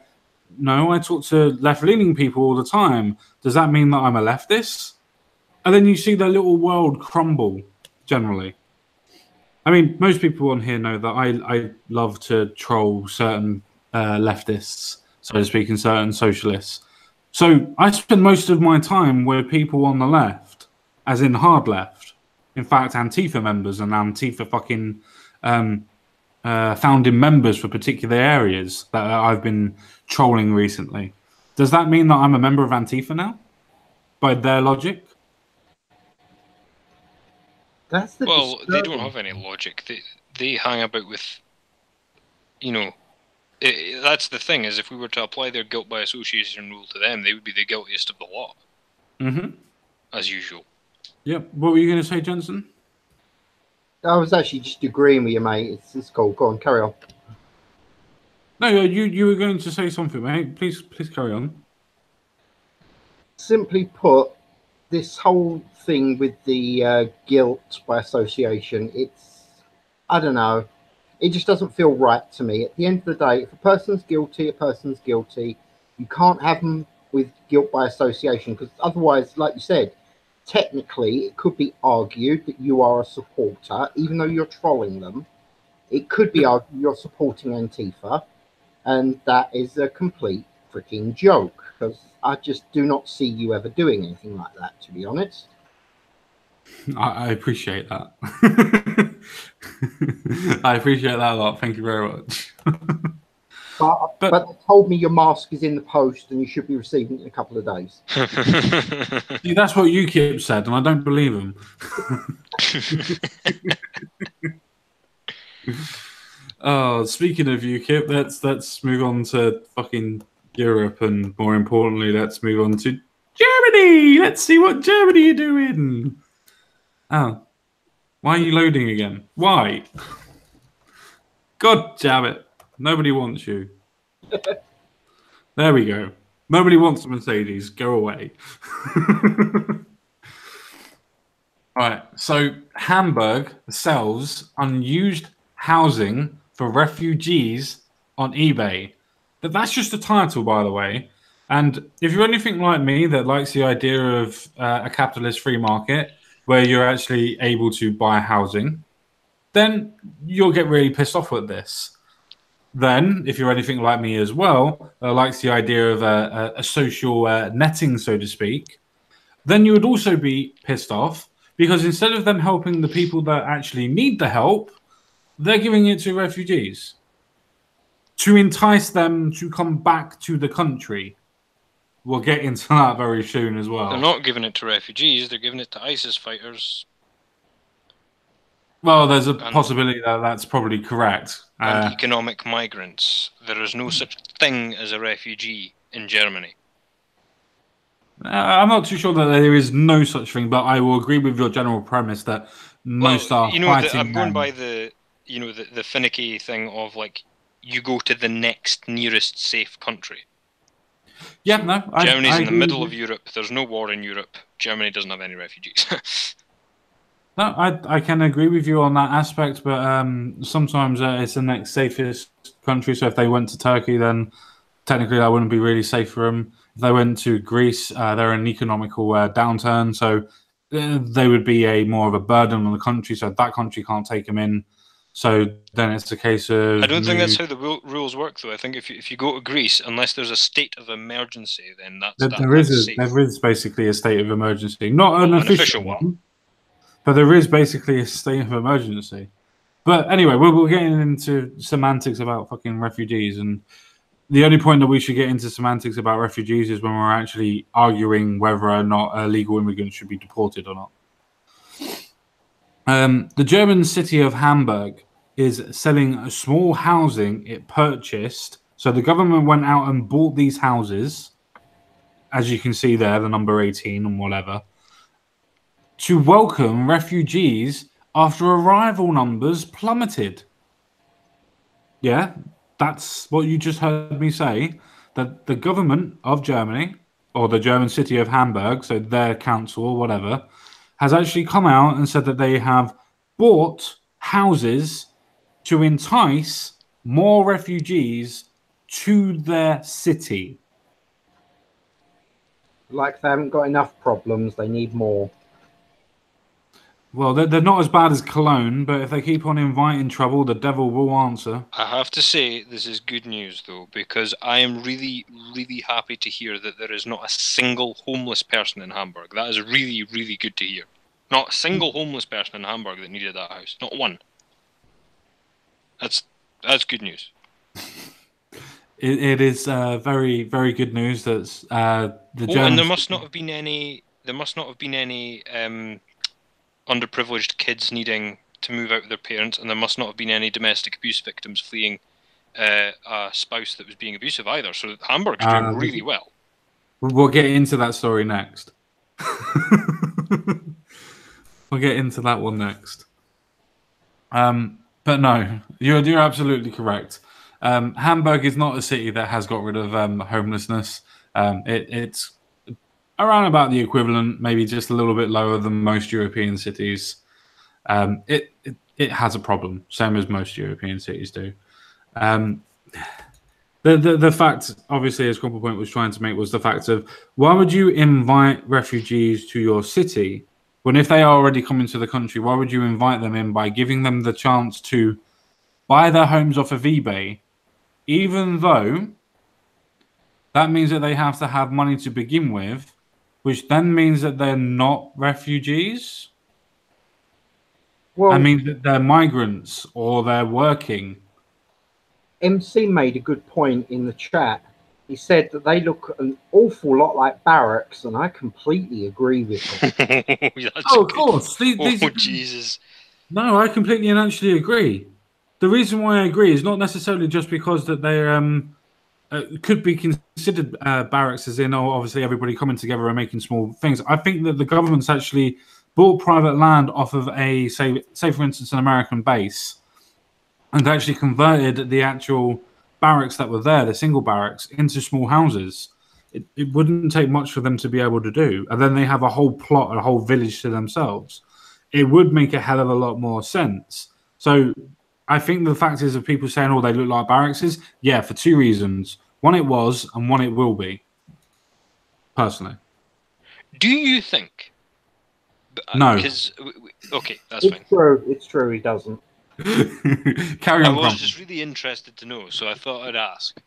no, I talk to left-leaning people all the time. Does that mean that I'm a leftist? And then you see their little world crumble, generally. I mean, most people on here know that I love to troll certain leftists, so to speak, and certain socialists. So I spend most of my time with people on the left, as in hard left. In fact, Antifa members and Antifa fucking founding members for particular areas that I've been trolling recently. Does that mean that I'm a member of Antifa now? By their logic? Well, they don't have any logic. They hang about with, you know, that's the thing, is if we were to apply their guilt by association rule to them, they would be the guiltiest of the lot. Mm-hmm. As usual. Yep. What were you going to say, Jensen? I was actually just agreeing with you, mate. It's cool. Go on, carry on. No, you were going to say something, mate. Please carry on. Simply put, this whole thing with the guilt by association, I don't know. It just doesn't feel right to me. At the end of the day, if a person's guilty, a person's guilty. You can't have them with guilt by association, because otherwise, like you said, technically it could be argued that you are a supporter, even though you're trolling them. It could be argued you're supporting Antifa, and that is a complete freaking joke, because I just do not see you ever doing anything like that, to be honest. I appreciate that. I appreciate that a lot. Thank you very much. But they told me your mask is in the post and you should be receiving it in a couple of days. See, that's what UKIP said, and I don't believe them. Oh, speaking of UKIP, let's move on to fucking Europe, and more importantly, let's move on to Germany. Let's see what Germany are doing. Oh, why are you loading again? Why? God damn it! Nobody wants you. There we go. Nobody wants a Mercedes. Go away. Right. So Hamburg sells unused housing for refugees on eBay. That's just a title, by the way. And if you're anything like me that likes the idea of a capitalist free market where you're actually able to buy housing, then you'll get really pissed off with this. Then, if you're anything like me as well, likes the idea of a social netting, so to speak, then you would also be pissed off because instead of them helping the people that actually need the help, they're giving it to refugees to entice them to come back to the country. We'll get into that very soon as well. They're not giving it to refugees, they're giving it to ISIS fighters. Well, there's a possibility that that's probably correct. And economic migrants. There is no such thing as a refugee in Germany. I'm not too sure that there is no such thing, but I will agree with your general premise that most are fighting. I'm going by the finicky thing of like you go to the next nearest safe country. Yeah, no. Germany's in the middle of Europe. There's no war in Europe. Germany doesn't have any refugees. No, I can agree with you on that aspect, but sometimes it's the next safest country. So if they went to Turkey, then technically that wouldn't be really safe for them. If they went to Greece, they're in an economical downturn, so they would be more of a burden on the country. So that country can't take them in. So then it's a case of. I don't think that's how the rules work, though. I think if you go to Greece, unless there's a state of emergency, then there is basically a state of emergency, not an official one. But there is basically a state of emergency. But anyway, we're getting into semantics about fucking refugees. And the only point that we should get into semantics about refugees is when we're actually arguing whether or not illegal immigrants should be deported or not. The German city of Hamburg is selling a small housing it purchased. So the government went out and bought these houses. As you can see there, the number 18 and whatever. To welcome refugees after arrival numbers plummeted. Yeah, that's what you just heard me say. That the government of Germany, or the German city of Hamburg, so their council or whatever, has actually come out and said that they have bought houses to entice more refugees to their city. Like they haven't got enough problems, they need more. Well, they're not as bad as Cologne, but if they keep on inviting trouble, the devil will answer. I have to say, this is good news, though, because I am really, really happy to hear that there is not a single homeless person in Hamburg. That is really, really good to hear. Not a single homeless person in Hamburg that needed that house. Not one. That's good news. It is very, very good news that the Germans... And there must not have been any underprivileged kids needing to move out with their parents, and there must not have been any domestic abuse victims fleeing a spouse that was being abusive either. So Hamburg's doing really well. We'll get into that story next. We'll get into that one next. But no, you're absolutely correct. Hamburg is not a city that has got rid of homelessness. It's around about the equivalent, maybe just a little bit lower than most European cities. It has a problem, same as most European cities do. The fact, obviously, as Crumple Point was trying to make, was the fact of why would you invite refugees to your city when if they are already coming to the country, why would you invite them in by giving them the chance to buy their homes off of eBay, even though that means that they have to have money to begin with, which then means that they're not refugees? Well, I mean that they're migrants or they're working. MC made a good point in the chat. He said that they look an awful lot like barracks, and I completely agree with him. That's Oh, of good. course. Oh, Jesus. No, I completely and actually agree. The reason why I agree is not necessarily just because that they're could be considered barracks, as in, obviously everybody coming together and making small things. I think that the government's actually bought private land off of a, say for instance, an American base, and actually converted the actual barracks that were there, the single barracks, into small houses. It wouldn't take much for them to be able to do. And then they have a whole plot, a whole village to themselves. It would make a hell of a lot more sense. So I think the fact is of people saying, oh, they look like barracks is, yeah, for two reasons. One, it was, and one, it will be. Personally. Do you think? No. Because, okay, that's fine. It's true, he doesn't. Carry on. I was just really interested to know, so I thought I'd ask.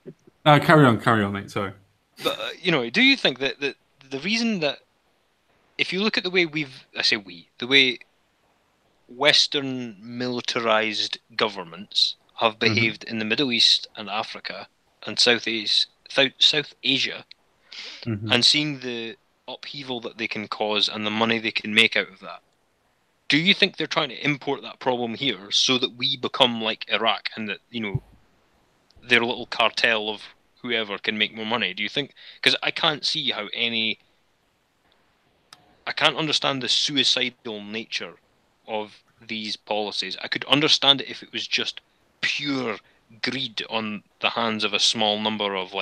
Carry on, mate. Sorry. But do you think that the reason that, if you look at the way the way Western militarized governments have behaved in the Middle East and Africa and South Asia, and seeing the upheaval that they can cause and the money they can make out of that, do you think they're trying to import that problem here so that we become like Iraq and that, their little cartel of whoever can make more money? Do you think? Because I can't see how I can't understand the suicidal nature of these policies. I could understand it if it was just pure greed on the hands of a small number of,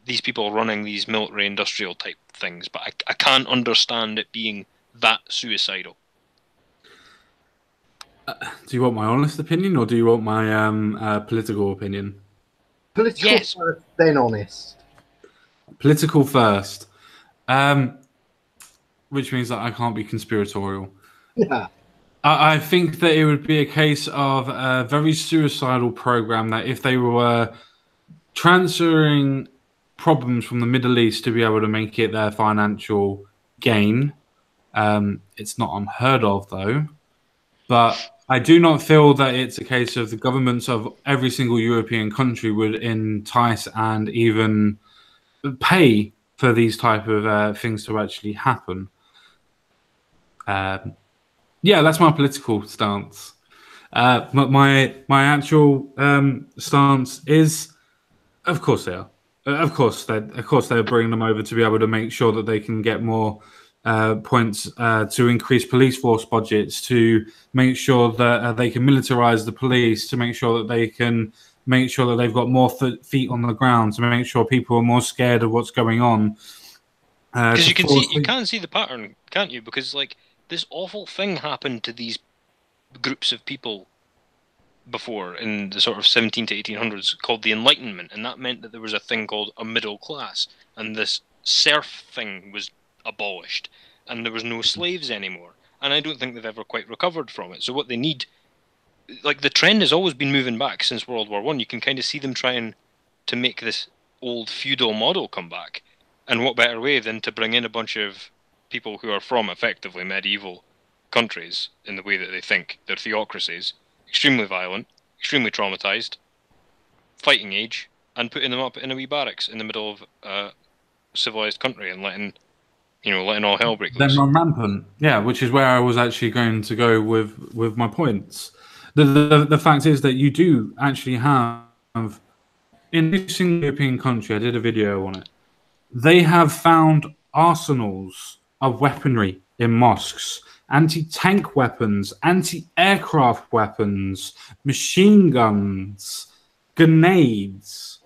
these people running these military industrial type things, but I can't understand it being that suicidal. Do you want my honest opinion, or do you want my political opinion? Political yes. First, then honest. Political first. Which means that I can't be conspiratorial. Yeah. I think that it would be a case of a very suicidal program that if they were transferring problems from the Middle East to be able to make it their financial gain, it's not unheard of, though. But I do not feel that it's a case of the governments of every single European country would entice and even pay for these type of things to actually happen. Yeah, that's my political stance. My actual stance is, of course they are. Of course they're bringing them over to be able to make sure that they can get more points to increase police force budgets, to make sure that they can militarize the police, to make sure that they can make sure that they've got more feet on the ground, to make sure people are more scared of what's going on. Because you can't see the pattern, can't you? Because this awful thing happened to these groups of people before in the sort of 17 to 1800s called the Enlightenment, and that meant that there was a thing called a middle class, and this serf thing was abolished, and there was no slaves anymore. And I don't think they've ever quite recovered from it. So what they need, the trend has always been moving back since World War I. You can kind of see them trying to make this old feudal model come back. And what better way than to bring in a bunch of people who are from effectively medieval countries in the way that they think. They're theocracies, extremely violent, extremely traumatized, fighting age, and putting them up in a wee barracks in the middle of a civilized country and letting all hell break loose. Then run rampant. Yeah, which is where I was actually going to go with my points. The fact is that you do actually have, in every single European country, I did a video on it, they have found arsenals of weaponry in mosques, anti-tank weapons, anti-aircraft weapons, machine guns, grenades.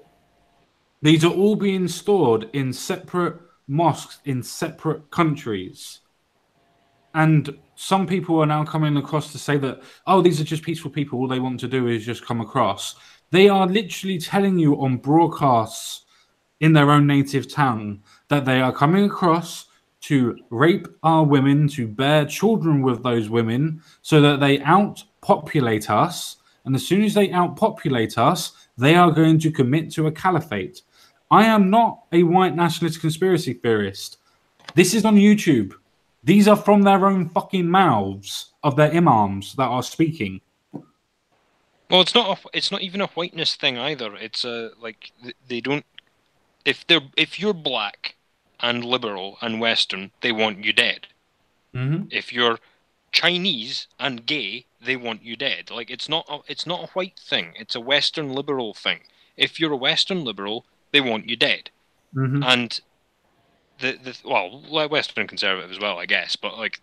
These are all being stored in separate mosques in separate countries. And some people are now coming across to say that, oh, these are just peaceful people. All they want to do is just come across. They are literally telling you on broadcasts in their own native town that they are coming across to rape our women, to bear children with those women, so that they outpopulate us. And as soon as they outpopulate us, they are going to commit to a caliphate. I am not a white nationalist conspiracy theorist. This is on YouTube. These are from their own fucking mouths of their imams that are speaking. Well, it's not even a whiteness thing either. It's like they don't. If you're black and liberal and Western, they want you dead. Mm-hmm. If you're Chinese and gay, they want you dead. Like it's not a white thing. It's a Western liberal thing. If you're a Western liberal, they want you dead. Mm-hmm. And well, Western conservative as well, I guess. But like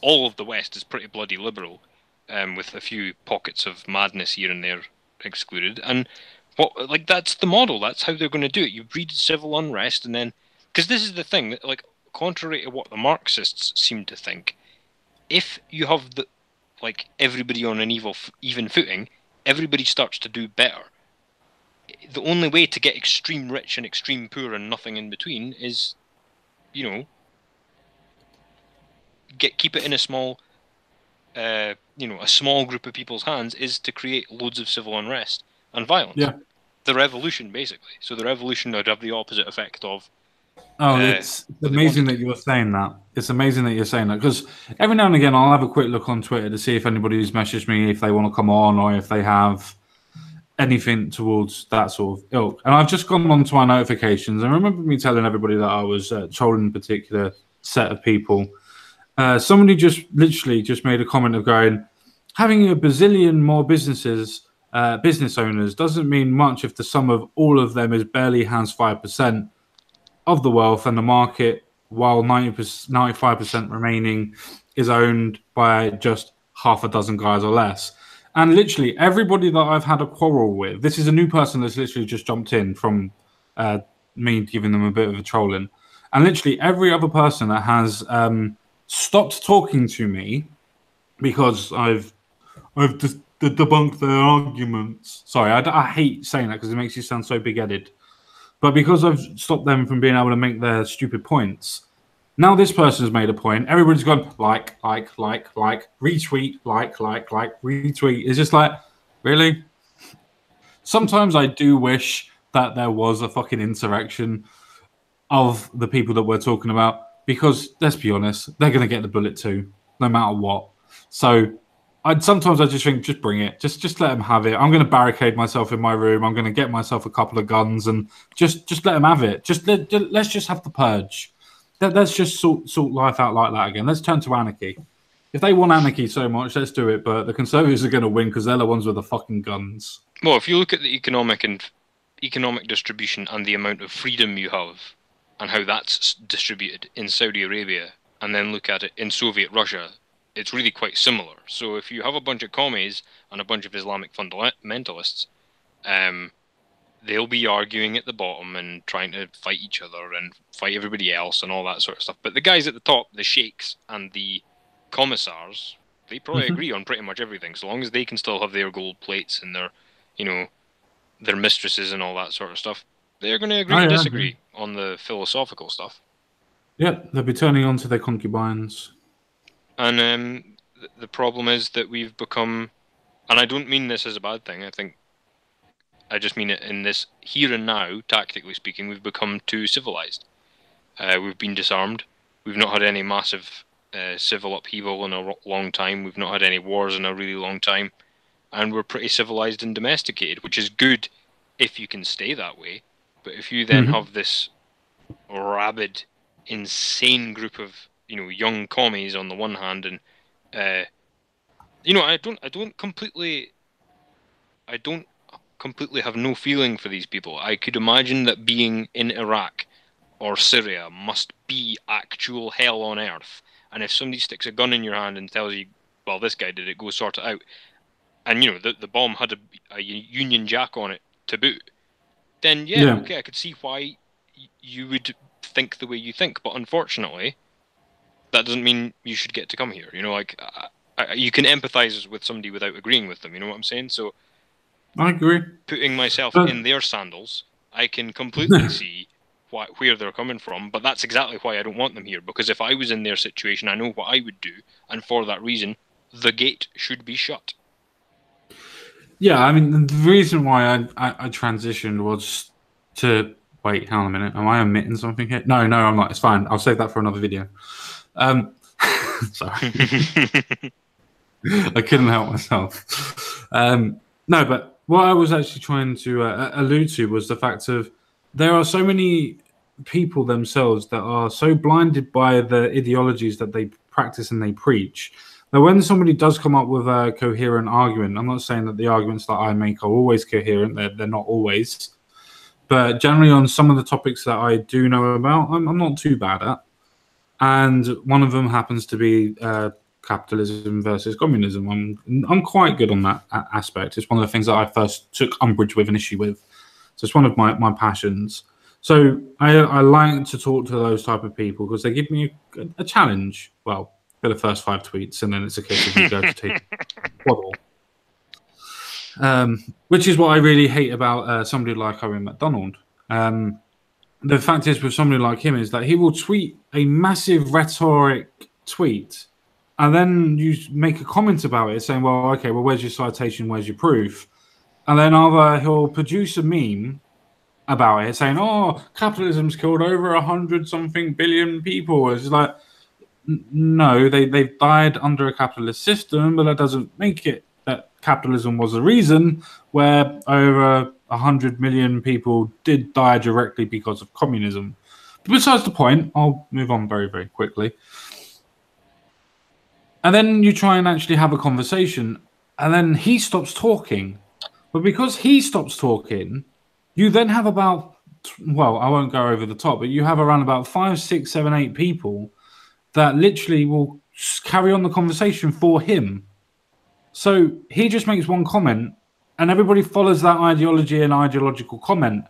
all of the West is pretty bloody liberal, with a few pockets of madness here and there excluded. And that's the model. That's how they're going to do it. You breed civil unrest, and then because this is the thing that, like, contrary to what the Marxists seem to think, if you have everybody on an even footing, everybody starts to do better. The only way to get extreme rich and extreme poor and nothing in between is, keep it in a small, a small group of people's hands, is to create loads of civil unrest and violence. Yeah. The revolution, basically. So the revolution would have the opposite effect of. Oh, it's amazing that you're saying that. It's amazing that you're saying that, because every now and again I'll have a quick look on Twitter to see if anybody's messaged me, if they want to come on, or if they have anything towards that sort of ilk. And I've just gone on to my notifications, and remember me telling everybody that I was trolling a particular set of people. Somebody just literally just made a comment of going, having a bazillion more business owners doesn't mean much if the sum of all of them is barely has 5% of the wealth and the market, while 95% remaining is owned by just half a dozen guys or less. And literally everybody that I've had a quarrel with, this is a new person that's literally just jumped in from me giving them a bit of a trolling. And literally every other person that has stopped talking to me because I've debunked their arguments. Sorry, I hate saying that because it makes you sound so big-headed. But because I've stopped them from being able to make their stupid points, now this person's made a point. Everybody's gone like, retweet, like, retweet. It's just like, really? Sometimes I do wish that there was a fucking insurrection of the people that we're talking about, because let's be honest, they're going to get the bullet too, no matter what. So sometimes I just think, just bring it. Just let them have it. I'm going to barricade myself in my room. I'm going to get myself a couple of guns and just let them have it. Let's just have the purge. Let's just sort life out like that again. Let's turn to anarchy. If they want anarchy so much, let's do it. But the Conservatives are going to win because they're the ones with the fucking guns. Well, if you look at the economic distribution and the amount of freedom you have and how that's distributed in Saudi Arabia, and then look at it in Soviet Russia, it's really quite similar. So if you have a bunch of commies and a bunch of Islamic fundamentalists, they'll be arguing at the bottom and trying to fight each other and fight everybody else and all that sort of stuff. But the guys at the top, the sheikhs and the commissars, they probably agree on pretty much everything, so long as they can still have their gold plates and their, their mistresses and all that sort of stuff. They're going to agree to disagree on the philosophical stuff. Yep, they'll be turning on to their concubines. And the problem is that we've become, and I don't mean this as a bad thing, I just mean it in this here and now, tactically speaking, we've become too civilized. We've been disarmed. We've not had any massive civil upheaval in a long time. We've not had any wars in a really long time. And we're pretty civilized and domesticated, which is good if you can stay that way. But if you then have this rabid, insane group of young commies on the one hand, and I don't completely have no feeling for these people. I could imagine that being in Iraq or Syria must be actual hell on earth. And if somebody sticks a gun in your hand and tells you, well, this guy did it, go sort it out, and the bomb had a Union Jack on it to boot, then okay, I could see why you would think the way you think. But unfortunately, that doesn't mean you should get to come here. You can empathize with somebody without agreeing with them. You know what I'm saying? So I agree. Putting myself in their sandals, I can completely see where they're coming from. But that's exactly why I don't want them here. Because if I was in their situation, I know what I would do. And for that reason, the gate should be shut. Yeah, I mean, the reason why I transitioned was to... Wait, hang on a minute. Am I omitting something here? No, I'm not. It's fine. I'll save that for another video. Sorry. I couldn't help myself. No, but what I was actually trying to allude to was the fact of there are so many people themselves that are so blinded by the ideologies that they practice and they preach. Now, when somebody does come up with a coherent argument, I'm not saying that the arguments that I make are always coherent, they're not always. But generally, on some of the topics that I do know about, I'm not too bad at. And one of them happens to be capitalism versus communism. I'm quite good on that aspect. It's one of the things that I first took umbrage with, an issue with. So it's one of my passions. So I like to talk to those type of people because they give me a challenge. Well, for the first 5 tweets, and then it's a case of you go to take waddle. Which is what I really hate about somebody like Owen McDonald. The fact is, with somebody like him, is that he will tweet a massive rhetoric tweet, and then you make a comment about it saying, well, okay, well, where's your citation? Where's your proof? And then either he'll produce a meme about it saying, oh, capitalism's killed over 100-something billion people. It's like, no, they've died under a capitalist system, but that doesn't make it that capitalism was the reason where over 100 million people did die directly because of communism. But besides the point, I'll move on very, very quickly. And then you try and actually have a conversation, and then he stops talking. But because he stops talking, you then have about, well, I won't go over the top, but you have around about 5, 6, 7, 8 people that literally will carry on the conversation for him. So he just makes one comment, and everybody follows that ideology and ideological comment,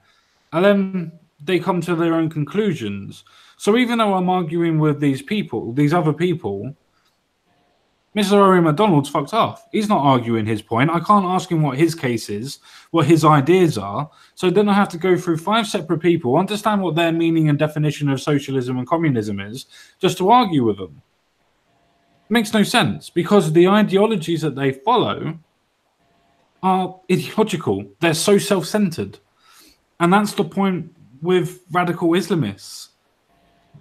and then they come to their own conclusions. So even though I'm arguing with these people, these other people, Mr. Owen McDonald's fucked off. He's not arguing his point. I can't ask him what his case is, what his ideas are. So then I have to go through 5 separate people, understand what their meaning and definition of socialism and communism is, just to argue with them. It makes no sense because the ideologies that they follow are ideological. They're so self-centered. And that's the point with radical Islamists.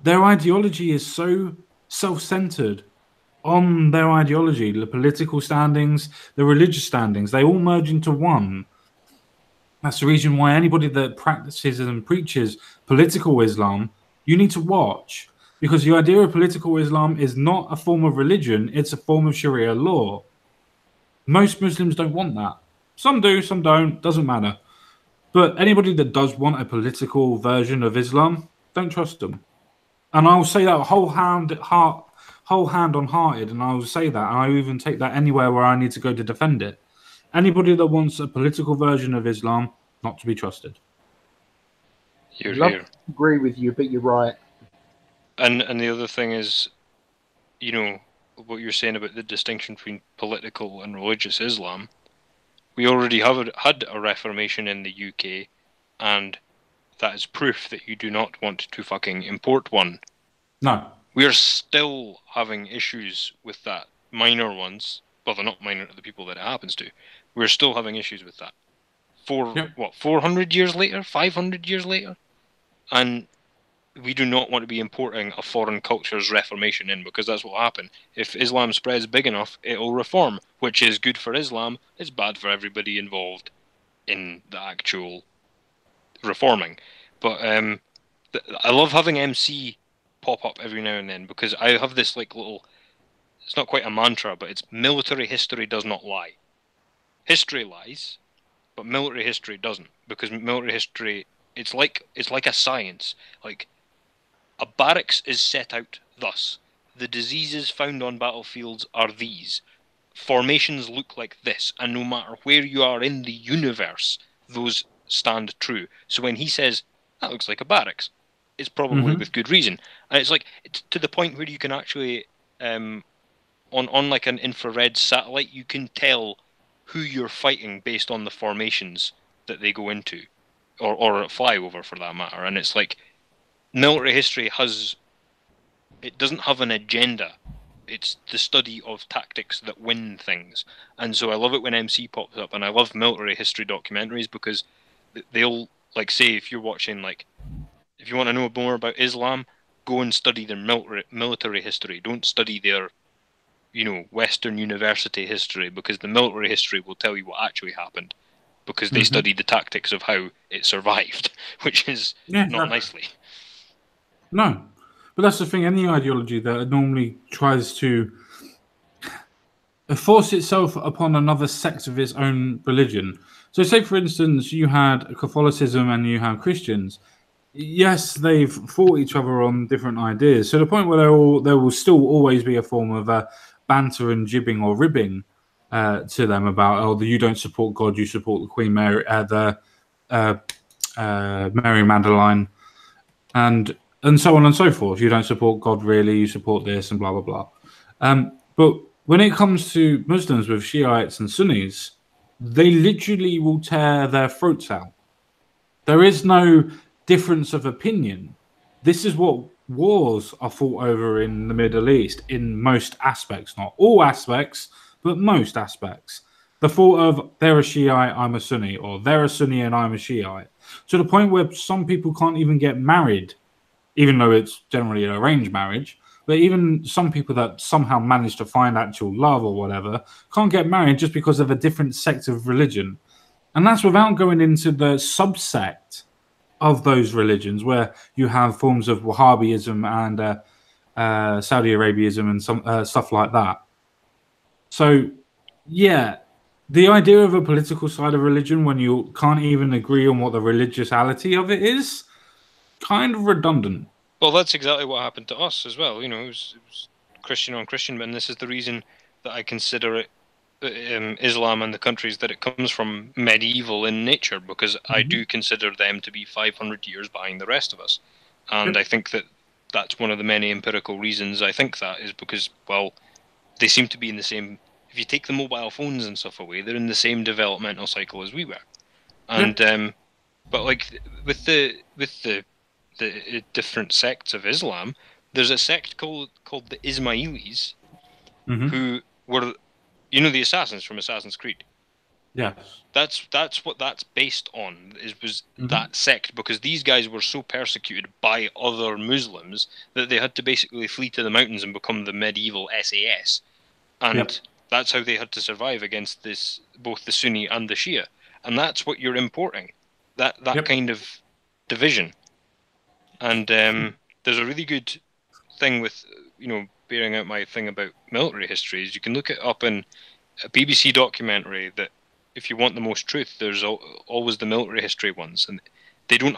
Their ideology is so self-centered on their ideology, the political standings, the religious standings, they all merge into one. That's the reason why anybody that practices and preaches political Islam, you need to watch. Because the idea of political Islam is not a form of religion, it's a form of Sharia law. Most Muslims don't want that. Some do, some don't, doesn't matter. But anybody that does want a political version of Islam, don't trust them. And I'll say that whole hand on hearted, and I will say that, and I even take that anywhere where I need to go to defend it. Anybody that wants a political version of Islam, not to be trusted. You're I'd love here. to agree with you, but you're right. And the other thing is, you know, what you're saying about the distinction between political and religious Islam. We already had a Reformation in the UK, and that is proof that you do not want to fucking import one. No. We are still having issues with that. Minor ones. Well, they're not minor to the people that it happens to. We're still having issues with that. 400 years later? 500 years later? And we do not want to be importing a foreign culture's reformation in, because that's what will happen. If Islam spreads big enough, it'll reform, which is good for Islam. It's bad for everybody involved in the actual reforming. But I love having MC pop up every now and then, because I have this like little, it's not quite a mantra, but it's military history does not lie. History lies, but military history doesn't, because military history, it's like a science. Like, a barracks is set out thus. The diseases found on battlefields are these. Formations look like this, and no matter where you are in the universe, those stand true. So when he says, that looks like a barracks, it's probably with good reason. And it's like, it's to the point where you can actually, on like an infrared satellite, you can tell who you're fighting based on the formations that they go into, or fly over for that matter. And it's like, military history doesn't have an agenda. It's the study of tactics that win things. And so I love it when MC pops up, and I love military history documentaries, because they'll like say, if you're watching, like, if you want to know more about Islam, go and study their military history. Don't study their Western university history, because the military history will tell you what actually happened, because they Mhm. studied the tactics of how it survived, which is Yeah, not exactly. nicely. No, but that's the thing. Any ideology that normally tries to force itself upon another sect of its own religion. So, say for instance, you had Catholicism and you have Christians. Yes, they've fought each other on different ideas. So the point where there will still always be a form of banter and jibbing or ribbing to them about, you don't support God, you support the Queen Mary, uh, Mary Magdalene, and so on and so forth. You don't support God really, you support this, and blah blah blah. But when it comes to Muslims with Shiites and Sunnis, they literally will tear their throats out. There is no difference of opinion. This is what wars are fought over in the Middle East in most aspects, not all aspects, but most aspects. The thought of they're a Shiite, I'm a Sunni, or they're a Sunni and I'm a Shiite, to the point where some people can't even get married, even though it's generally an arranged marriage. But even some people that somehow manage to find actual love or whatever can't get married just because of a different sect of religion. And that's without going into the subsect of those religions where you have forms of Wahhabism and Saudi Arabianism and some stuff like that. So, yeah, the idea of a political side of religion when you can't even agree on what the religiousity of it is, kind of redundant. Well, that's exactly what happened to us as well. It was Christian on Christian, and this is the reason that I consider it Islam and the countries that it comes from medieval in nature, because I do consider them to be 500 years behind the rest of us. And I think that that's one of the many empirical reasons I think that is because, well, they seem to be in the same. If you take the mobile phones and stuff away, they're in the same developmental cycle as we were. And but like with the different sects of Islam, there's a sect called the Ismailis, who were, the assassins from Assassin's Creed. Yes. That's what that's based on, was that sect, because these guys were so persecuted by other Muslims that they had to basically flee to the mountains and become the medieval SAS. And that's how they had to survive against both the Sunni and the Shia. And that's what you're importing, that kind of division. And there's a really good thing with, bearing out my thing about military history, is you can look it up in a BBC documentary that, if you want the most truth, there's always the military history ones, and they don't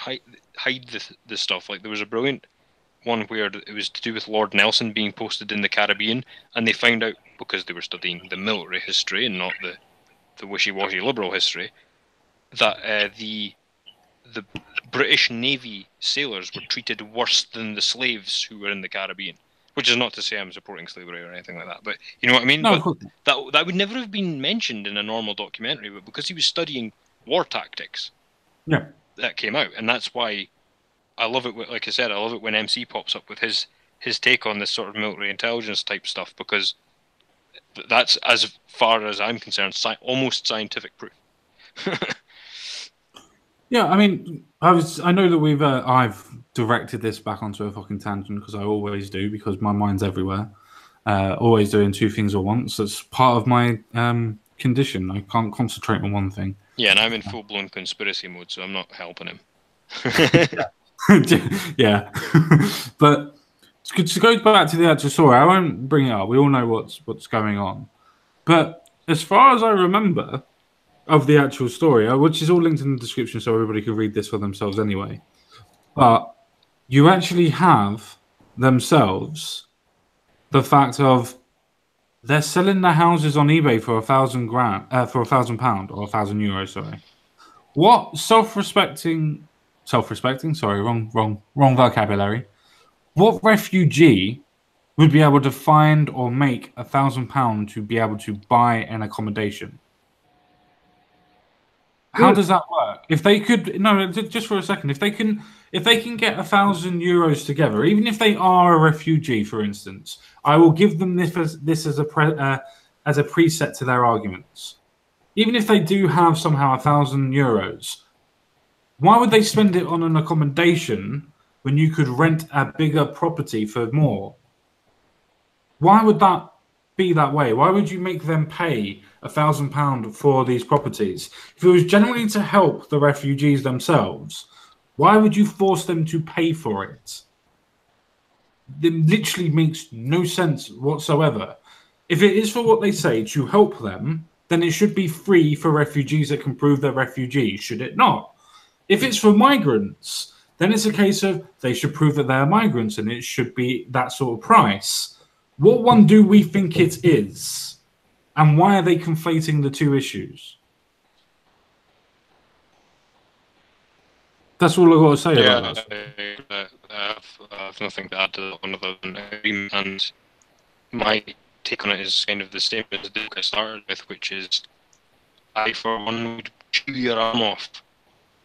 hide the stuff. Like, there was a brilliant one where it was to do with Lord Nelson being posted in the Caribbean, and they found out, because they were studying the military history and not the wishy-washy liberal history, that the British Navy sailors were treated worse than the slaves who were in the Caribbean. Which is not to say I'm supporting slavery or anything like that, but you know what I mean? No, but that would never have been mentioned in a normal documentary, but because he was studying war tactics, that came out. And that's why I love it, like I said, I love it when MC pops up with his take on this sort of military intelligence type stuff, because that's, as far as I'm concerned, almost scientific proof. Yeah, I mean, I know that I've directed this back onto a fucking tangent, because I always do, because my mind's everywhere. Always doing two things at once. That's part of my condition. I can't concentrate on one thing. Yeah, and I'm in full-blown conspiracy mode, so I'm not helping him. Yeah. But to go back to the actual story, I won't bring it up. We all know what's going on. But as far as I remember of the actual story, which is all linked in the description so everybody can read this for themselves anyway. But you actually have themselves the fact of they're selling their houses on eBay for £1,000 or €1,000, sorry. What self-respecting, sorry, wrong vocabulary. What refugee would be able to find or make £1,000 to be able to buy an accommodation? How does that work? If they could, no, just for a second, if they can get €1,000 together, even if they are a refugee, for instance, I will give them this as a preset to their arguments. Even if they do have somehow €1,000, why would they spend it on an accommodation when you could rent a bigger property for more? Why would that be that way? Why would you make them pay £1,000 for these properties? If it was genuinely to help the refugees themselves, why would you force them to pay for it? It literally makes no sense whatsoever. If it is for what they say to help them, then it should be free for refugees that can prove they're refugees, should it not? If it's for migrants, then it's a case of they should prove that they're migrants and it should be that sort of price. What one do we think it is? And why are they conflating the two issues? That's all I've got to say about that. I have nothing to add to that one other than agreement, and my take on it is kind of the same as the book I started with, which is I, for one, would chew your arm off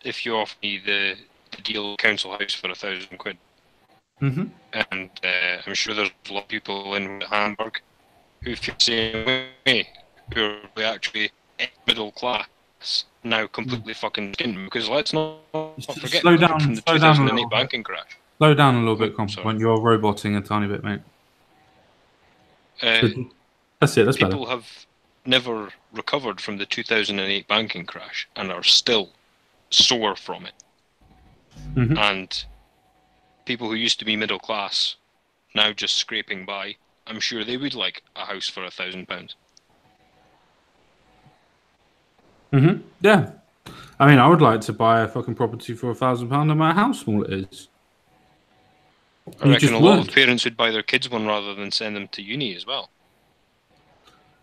if you offer me the deal council house for £1,000. Mm-hmm. And I'm sure there's a lot of people in Hamburg who feel the same way, who are actually middle class, now completely fucking skinned, because let's not forget Slow down, from the slow down a 2008 little banking crash. Slow down a little bit, Sorry. Compliment. You're roboting a tiny bit, mate. That's it, that's better. People have never recovered from the 2008 banking crash and are still sore from it. Mm-hmm. And people who used to be middle class, now just scraping by, I'm sure they would like a house for £1,000. Mm-hmm. Yeah. I mean, I would like to buy a fucking property for £1,000, no matter how small it is. I reckon a lot of parents would buy their kids one rather than send them to uni as well.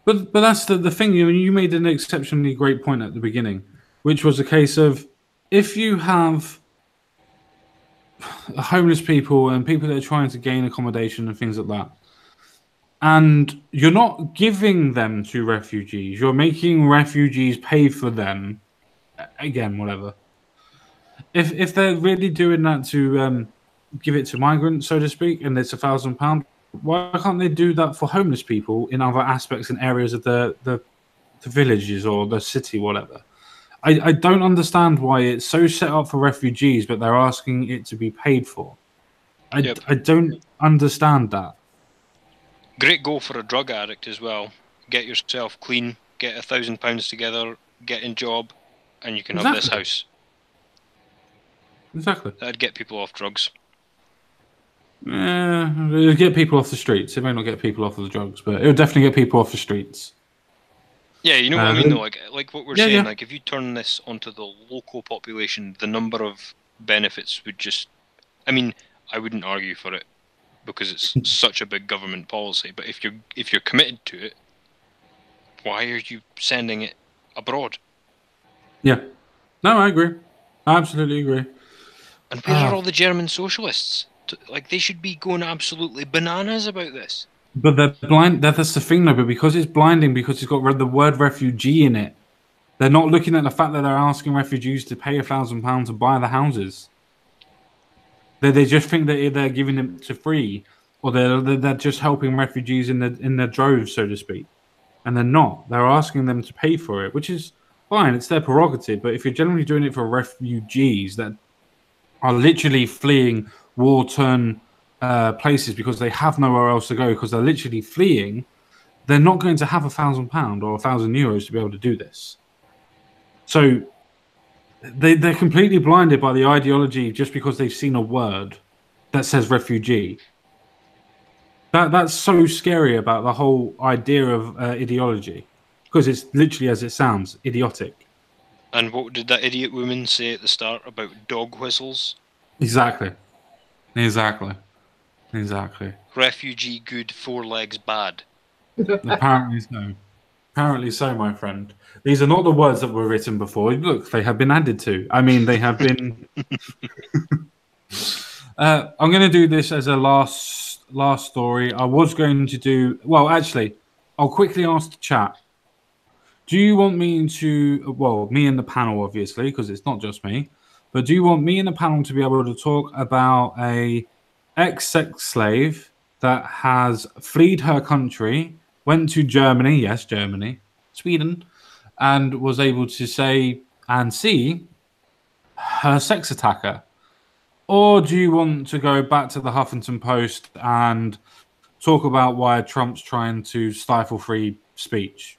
But that's the thing. You made an exceptionally great point at the beginning, which was a case of if you have homeless people and people that are trying to gain accommodation and things like that, and you're not giving them to refugees, you're making refugees pay for them. Again, whatever. If they're really doing that to give it to migrants, so to speak, and it's £1,000, why can't they do that for homeless people in other aspects and areas of the villages or the city, whatever? I don't understand why it's so set up for refugees, but they're asking it to be paid for. I don't understand that. Great goal for a drug addict as well. Get yourself clean, get £1,000 together, get in job, and you can have this house. Exactly. That'd get people off drugs. It'll get people off the streets. It may not get people off of the drugs, but it'll definitely get people off the streets. Yeah, you know what I mean, though. Like what we're saying. Yeah. Like, if you turn this onto the local population, the number of benefits would just. I mean, I wouldn't argue for it because it's such a big government policy. But if you're committed to it, why are you sending it abroad? Yeah. No, I agree. I absolutely agree. And where are all the German socialists? Like, they should be going absolutely bananas about this. But they're blind. That's the thing, though. But because it's blinding, because it's got the word refugee in it, they're not looking at the fact that they're asking refugees to pay £1,000 to buy the houses. They just think that they're giving them to free, or they're just helping refugees in the droves, so to speak. And they're not. They're asking them to pay for it, which is fine. It's their prerogative. But if you're generally doing it for refugees that are literally fleeing war-torn places because they have nowhere else to go, because they're literally fleeing, they're not going to have £1,000 or €1,000 to be able to do this. So they're completely blinded by the ideology just because they've seen a word that says refugee. That's so scary about the whole idea of ideology, because it's literally, as it sounds, idiotic. And what did that idiot woman say at the start about dog whistles? Exactly. Refugee good, 4 legs bad. Apparently so. Apparently so, my friend. These are not the words that were written before. Look, they have been added to. I mean, they have been. I'm going to do this as a last story. I was going to do. Well, actually, I'll quickly ask the chat. Do you want me to? Well, me and the panel, obviously, because it's not just me. But do you want me and the panel to be able to talk about a ex-sex slave that has fled her country, went to Germany, yes, Germany, Sweden, and was able to say and see her sex attacker? Or do you want to go back to the Huffington Post and talk about why Trump's trying to stifle free speech.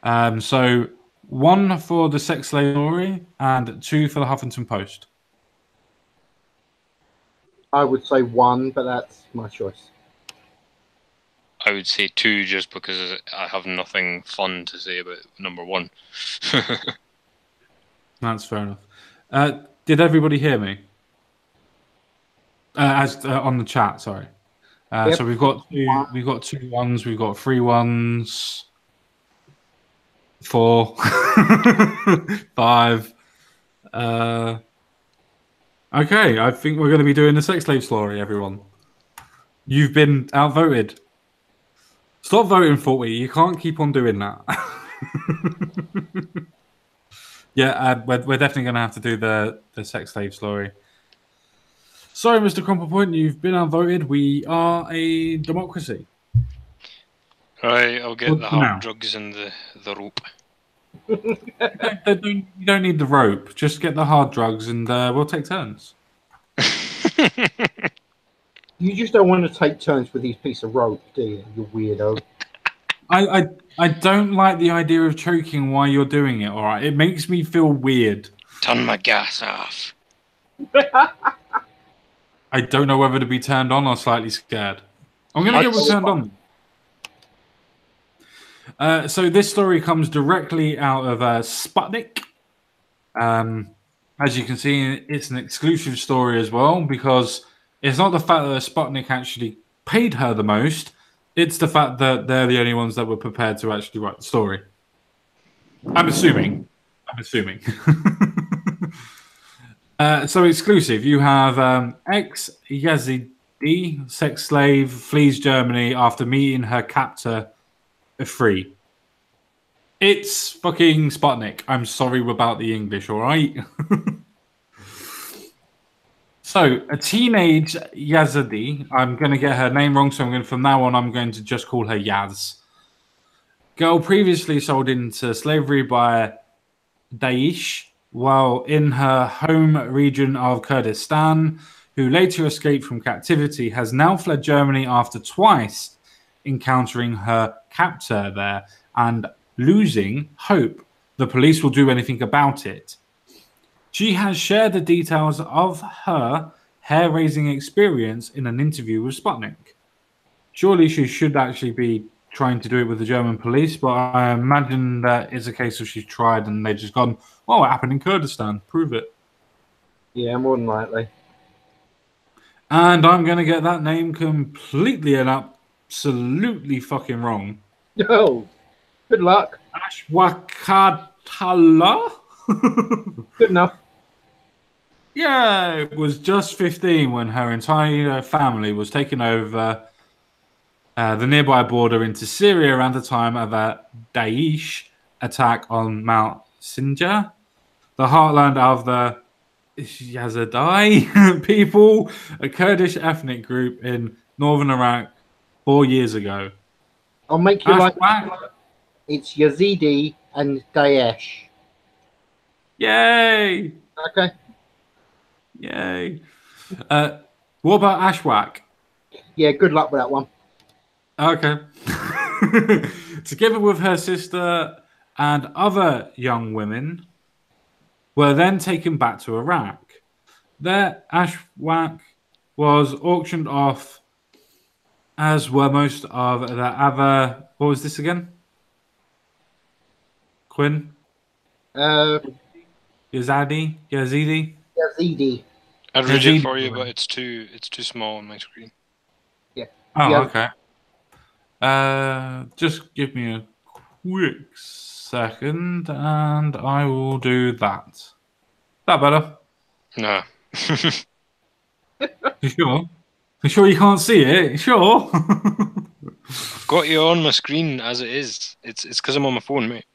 So 1 for the sex slave story and 2 for the Huffington Post. I would say 1, but that's my choice. I would say 2 just because I have nothing fun to say about number 1. That's fair enough. Did everybody hear me? On the chat, sorry. Yep. So we've got 2 1s, we've got 3 1s, 4, 5. Okay, I think we're going to be doing the sex slave story, everyone. You've been outvoted. Stop voting for me. You can't keep on doing that. Yeah, we're definitely going to have to do the sex slave story. Sorry, Mr. Crumplepoint, you've been outvoted. We are a democracy. Right, I'll get Well, the for now. hard drugs and the rope. You don't need the rope. Just get the hard drugs and we'll take turns. You just don't want to take turns with these piece of rope, do you? You weirdo. I don't like the idea of choking while you're doing it, alright? It makes me feel weird. Turn my gas off. I don't know whether to be turned on or slightly scared. I'm going to go with turned on. So this story comes directly out of Sputnik. As you can see, it's an exclusive story as well, because it's not the fact that Sputnik actually paid her the most. It's the fact that they're the only ones that were prepared to actually write the story. I'm assuming. So exclusive. You have ex-Yazidi sex slave flees Germany after meeting her captor free. It's fucking Sputnik. I'm sorry about the English, all right? So, a teenage Yazidi, I'm going to get her name wrong, so from now on, I'm going to just call her Yaz. Girl previously sold into slavery by Daesh while in her home region of Kurdistan, who later escaped from captivity, has now fled Germany after twice encountering her captor there and losing hope the police will do anything about it. She has shared the details of her hair-raising experience in an interview with Sputnik. Surely she should actually be trying to do it with the German police, but I imagine that it's a case of she's tried and they've just gone, oh, it happened in Kurdistan, prove it. Yeah, more than likely. And I'm going to get that name completely and absolutely fucking wrong. Oh, good luck. Ashwakatala? Good enough. Yeah, it was just 15 when her entire family was taken over the nearby border into Syria around the time of a Daesh attack on Mount Sinjar, the heartland of the Yazidi people, a Kurdish ethnic group in northern Iraq 4 years ago. I'll make you like it's Yazidi and Daesh. Yay! Okay. Yay. What about Ashwak? Yeah, good luck with that one. Okay. Together with her sister and other young women, were then taken back to Iraq. There, Ashwak was auctioned off, as were most of the other. What was this again? Quinn? Yazidi? Yazidi. I'd read it for you, but it's too small on my screen. Yeah. Oh, Yeah. okay. Just give me a quick second, and I will do that. Is that better? No. You sure? You sure you can't see it? You sure? I've got you on my screen as it is. It's because I'm on my phone, mate.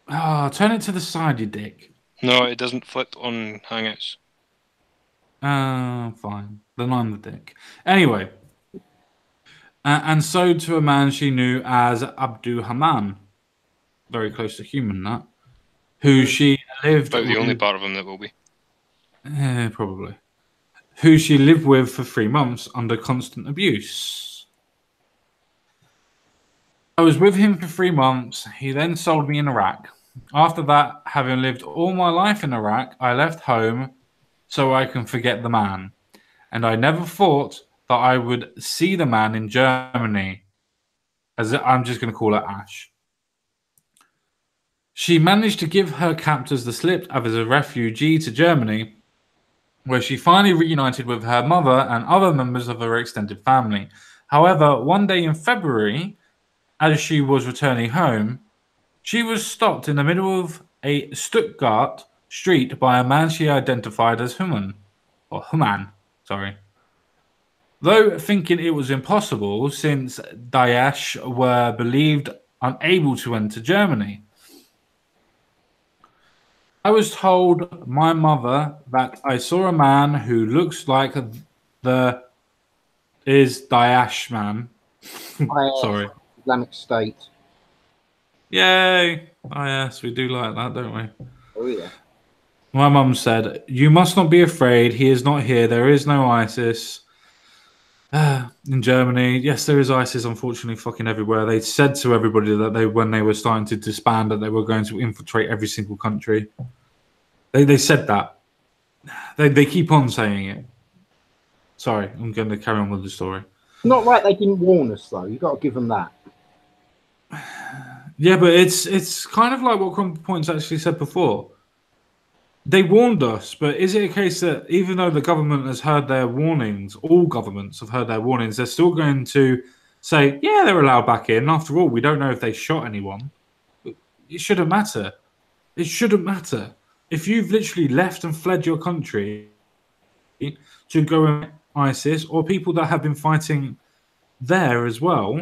Turn it to the side, you dick. No, it doesn't flip on Hangouts. Fine. Then I'm the dick. Anyway. And so to a man she knew as Abdu Haman. Very close to human, that. Who she lived About the only with. part of him that will be. Probably. who she lived with for 3 months under constant abuse. I was with him for 3 months. He then sold me in Iraq. After that, having lived all my life in Iraq, I left home so I can forget the man. And I never thought that I would see the man in Germany. As I'm just going to call her Ash. She managed to give her captors the slip as a refugee to Germany, where she finally reunited with her mother and other members of her extended family. However, one day in February, as she was returning home, she was stopped in the middle of a Stuttgart street by a man she identified as Human. Though thinking it was impossible since Daesh were believed unable to enter Germany. I was told my mother that I saw a man who looks like the Daesh man. Sorry. Islamic State. Yay! Oh yes, we do like that, don't we? Oh yeah. My mum said, "You must not be afraid. He is not here. There is no ISIS." In Germany, yes, there is ISIS, unfortunately, fucking everywhere. They said to everybody that when they were starting to disband, that they were going to infiltrate every single country. They said that. They keep on saying it. Sorry, I'm going to carry on with the story. Not like they didn't warn us, though. You've got to give them that. Yeah, but it's kind of like what Crumple Points actually said before. They warned us, but is it a case that even though the government has heard their warnings, all governments have heard their warnings, they're still going to say, yeah, they're allowed back in. After all, we don't know if they shot anyone. It shouldn't matter. It shouldn't matter. If you've literally left and fled your country to go in ISIS or people that have been fighting there as well,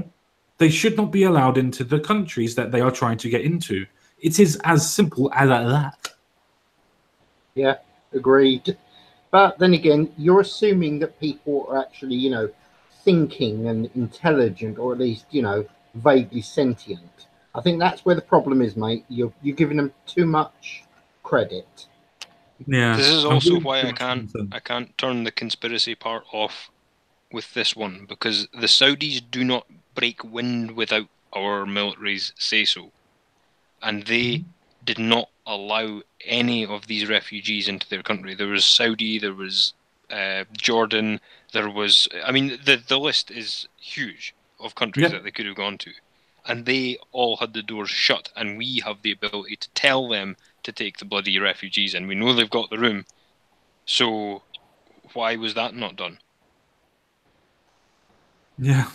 they should not be allowed into the countries that they are trying to get into. It is as simple as that. Yeah, agreed. But then again, you're assuming that people are actually, thinking and intelligent, or at least, vaguely sentient. I think that's where the problem is, mate. You're giving them too much credit. Yeah. This is also why I can't turn the conspiracy part off with this one, because the Saudis do not break wind without our military's say so, and they did not allow any of these refugees into their country. There was Saudi, there was Jordan, there was... I mean, the list is huge of countries that they could have gone to. And they all had the doors shut, and we have the ability to tell them to take the bloody refugees, and we know they've got the room. So why was that not done? Yeah.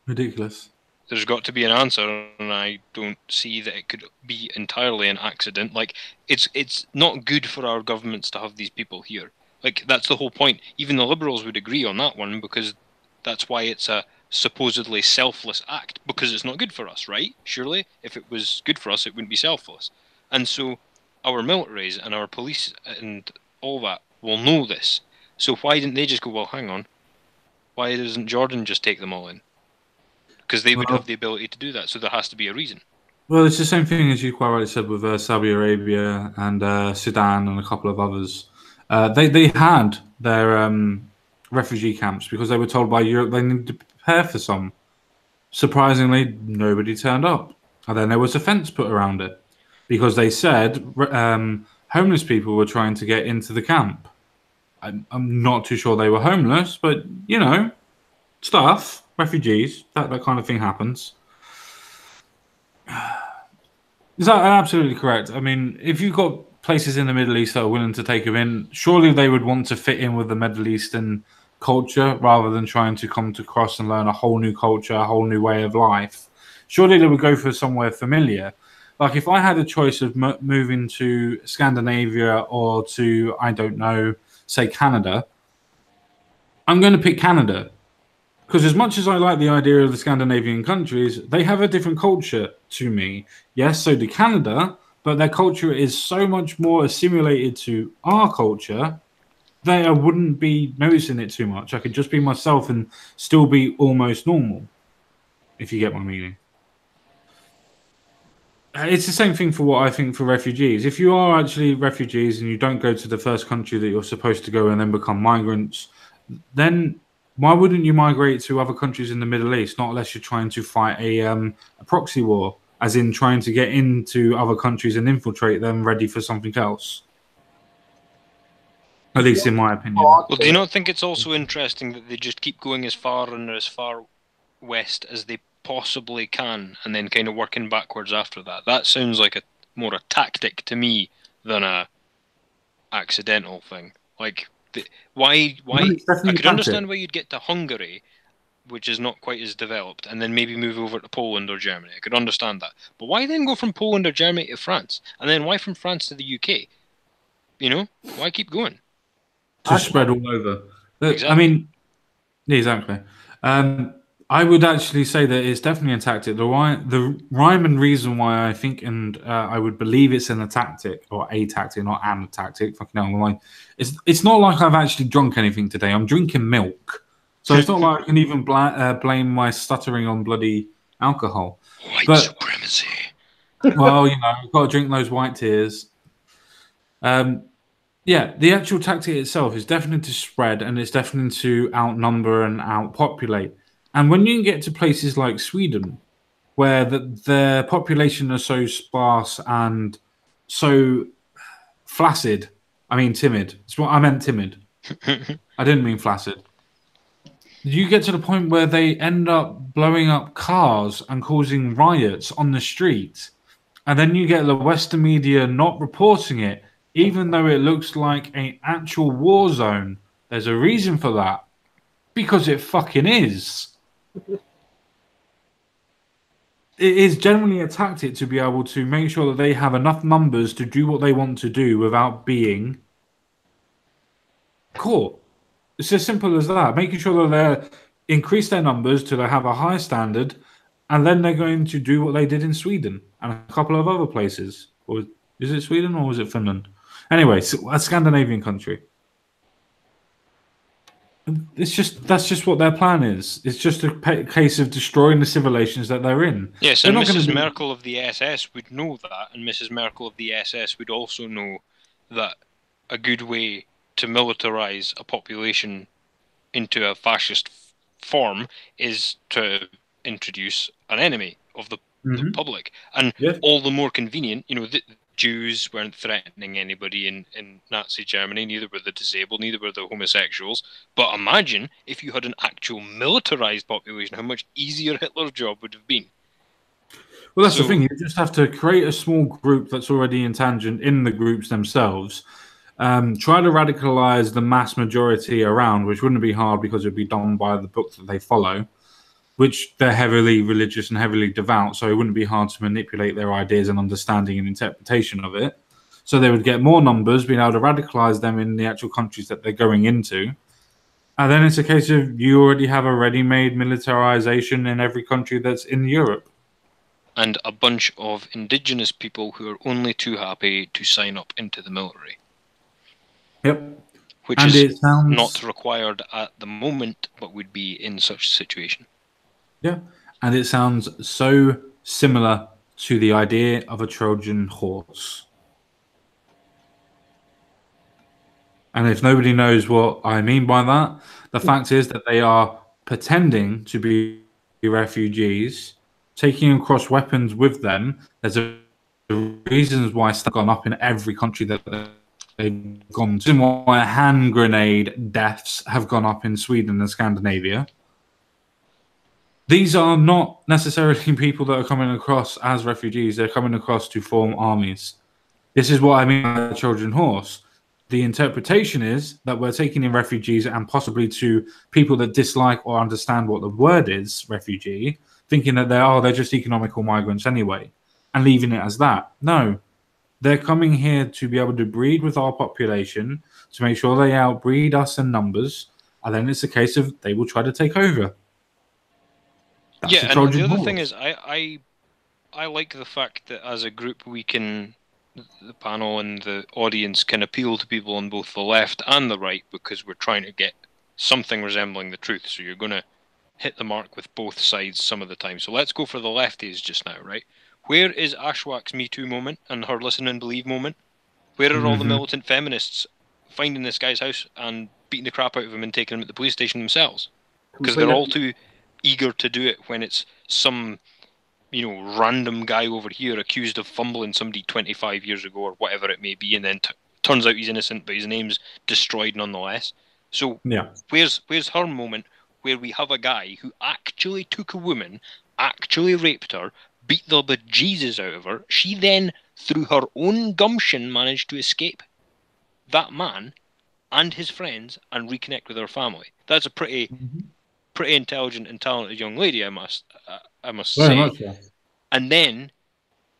Ridiculous. There's got to be an answer, and I don't see that it could be entirely an accident. Like, it's not good for our governments to have these people here. Like, that's the whole point. Even the Liberals would agree on that one, because that's why it's a supposedly selfless act, because it's not good for us, right? Surely, if it was good for us, it wouldn't be selfless. And so, our militaries and our police and all that will know this. So why didn't they just go, well, hang on, why doesn't Jordan just take them all in? Because they would have the ability to do that, so there has to be a reason. Well, it's the same thing as you quite rightly said with Saudi Arabia and Sudan and a couple of others. They had their refugee camps because they were told by Europe they needed to prepare for some. Surprisingly, nobody turned up. And then there was a fence put around it because they said homeless people were trying to get into the camp. I'm not too sure they were homeless, but, stuff. Refugees, that kind of thing happens. Is that absolutely correct? I mean, if you've got places in the Middle East that are willing to take them in, surely they would want to fit in with the Middle Eastern culture rather than trying to come across and learn a whole new culture, a whole new way of life. Surely they would go for somewhere familiar. Like if I had a choice of moving to Scandinavia or to, I don't know, say Canada, I'm going to pick Canada. Because as much as I like the idea of the Scandinavian countries, they have a different culture to me. Yes, so do Canada, but their culture is so much more assimilated to our culture that I wouldn't be noticing it too much. I could just be myself and still be almost normal, if you get my meaning. It's the same thing for what I think for refugees. If you are actually refugees and you don't go to the first country that you're supposed to go and then become migrants, then why wouldn't you migrate to other countries in the Middle East? Not unless you're trying to fight a proxy war, as in trying to get into other countries and infiltrate them, ready for something else. At least in my opinion. Well, do you not think it's also interesting that they just keep going as far and as far west as they possibly can, and then kind of working backwards after that? That sounds like more a tactic to me than a accidental thing. Like, why? I could understand why you'd get to Hungary, which is not quite as developed, and then maybe move over to Poland or Germany. I could understand that. But why then go from Poland or Germany to France? And then why from France to the UK? You know? Why keep going? To spread all over. Exactly. I mean, exactly. I would actually say that it's definitely a tactic. The rhyme and reason why I think and I would believe it's a tactic, not an tactic. Fucking hell, like it's not like I've actually drunk anything today. I'm drinking milk, so it's not like I can even blame my stuttering on bloody alcohol. White supremacy. Well, I've got to drink those white tears. Yeah, the actual tactic itself is definitely to spread, and it's definitely to outnumber and outpopulate. And when you get to places like Sweden, where their population are so sparse and so flaccid, I mean timid. It's what I meant, timid. I didn't mean flaccid. You get to the point where they end up blowing up cars and causing riots on the street. And then you get the Western media not reporting it, even though it looks like an actual war zone. There's a reason for that. Because it fucking is. It is generally a tactic to be able to make sure that they have enough numbers to do what they want to do without being caught. It's as simple as that. Making sure that they increase their numbers till they have a high standard, and then they're going to do what they did in Sweden and a couple of other places. Or is it Sweden or was it Finland? Anyway, a Scandinavian country. That's just what their plan is. It's just a case of destroying the civilizations that they're in. Yes, and Mrs. Merkel of the SS would know that, and Mrs. Merkel of the SS would also know that a good way to militarize a population into a fascist form is to introduce an enemy of the public. And all the more convenient, the Jews weren't threatening anybody in Nazi Germany, neither were the disabled, neither were the homosexuals. But imagine if you had an actual militarized population, how much easier Hitler's job would have been. Well, that's the thing. You just have to create a small group that's already intangent in the groups themselves. Try to radicalize the mass majority around, which wouldn't be hard because it would be done by the book that they follow, which they're heavily religious and heavily devout, so it wouldn't be hard to manipulate their ideas and understanding and interpretation of it. So they would get more numbers, being able to radicalize them in the actual countries that they're going into. And then it's a case of you already have a ready-made militarization in every country that's in Europe. And a bunch of indigenous people who are only too happy to sign up into the military. Yep. Which is not required at the moment, but would be in such a situation. Yeah, and it sounds so similar to the idea of a Trojan horse. And if nobody knows what I mean by that, the fact is that they are pretending to be refugees, taking across weapons with them. There's a reasons why stuff gone up in every country that they've gone to. Why hand grenade deaths have gone up in Sweden and Scandinavia. These are not necessarily people that are coming across as refugees. They're coming across to form armies. This is what I mean by the Trojan horse. The interpretation is that we're taking in refugees and possibly to people that dislike or understand what the word is, refugee, thinking that they're just economical migrants anyway, and leaving it as that. No, they're coming here to be able to breed with our population, to make sure they outbreed us in numbers, and then it's a case of they will try to take over. That's and the other thing is, I like the fact that as a group the panel and the audience can appeal to people on both the left and the right, because we're trying to get something resembling the truth. So you're going to hit the mark with both sides some of the time. So let's go for the lefties just now, right? Where is Ashwak's Me Too moment and her listen and believe moment? Where are all the militant feminists finding this guy's house and beating the crap out of him and taking him at the police station themselves? Because they're all too eager to do it when it's some, random guy over here accused of fumbling somebody 25 years ago or whatever it may be, and then turns out he's innocent, but his name's destroyed nonetheless. So where's her moment where we have a guy who actually took a woman, actually raped her, beat the bejesus out of her? She then, through her own gumption, managed to escape that man and his friends and reconnect with her family. That's a pretty intelligent and talented young lady, I must say. Much, yeah. And then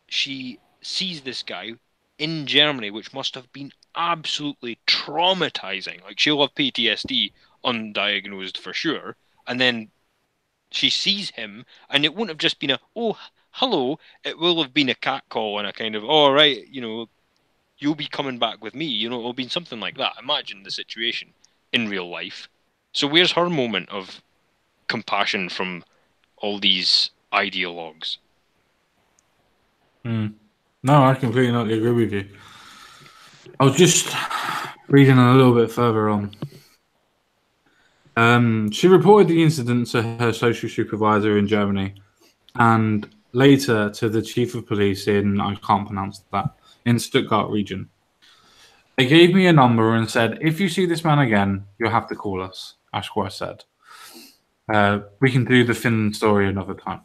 she sees this guy in Germany, which must have been absolutely traumatizing. Like, she'll have PTSD undiagnosed for sure. And then she sees him, and it won't have just been oh, hello. It will have been a catcall and a kind of, all right, you'll be coming back with me. It'll have been something like that. Imagine the situation in real life. So where's her moment of compassion from all these ideologues? No, I completely not agree with you. I was just reading a little bit further on. She reported the incident to her social supervisor in Germany and later to the chief of police in, I can't pronounce that, in Stuttgart region. They gave me a number and said, if you see this man again, you'll have to call us, Ashwa said. We can do the Finn story another time.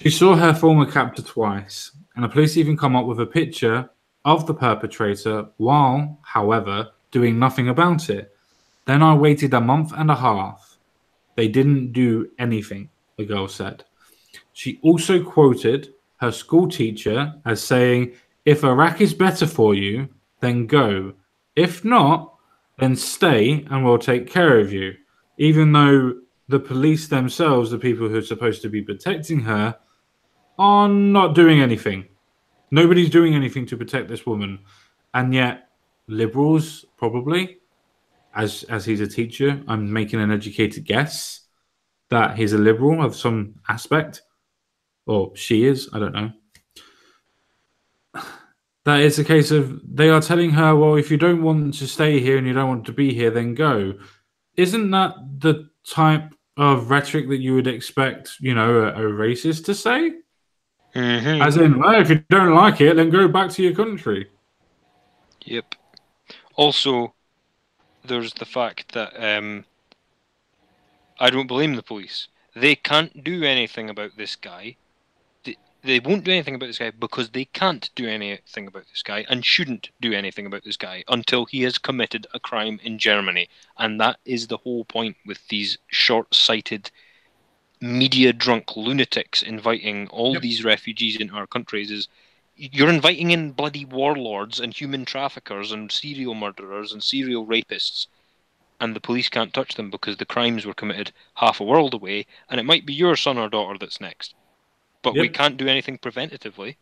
She saw her former captor twice, and the police even come up with a picture of the perpetrator while, however, doing nothing about it. Then I waited a month and a half. They didn't do anything, the girl said. She also quoted her school teacher as saying, if Iraq is better for you, then go. If not, then stay and we'll take care of you. Even though the police themselves, the people who are supposed to be protecting her, are not doing anything. Nobody's doing anything to protect this woman. And yet, liberals, probably, as he's a teacher, I'm making an educated guess that he's a liberal of some aspect. Or she is, I don't know. That is a case of they are telling her, well, if you don't want to stay here and you don't want to be here, then go. Isn't that the type of rhetoric that you would expect, a racist to say? Mm-hmm. As in, well, if you don't like it, then go back to your country. Yep. Also, there's the fact that I don't blame the police. They can't do anything about this guy. They won't do anything about this guy because they can't do anything about this guy and shouldn't do anything about this guy until he has committed a crime in Germany. And that is the whole point with these short-sighted, media-drunk lunatics inviting all these refugees into our countries is you're inviting in bloody warlords and human traffickers and serial murderers and serial rapists. And the police can't touch them because the crimes were committed half a world away, and it might be your son or daughter that's next. But we can't do anything preventatively.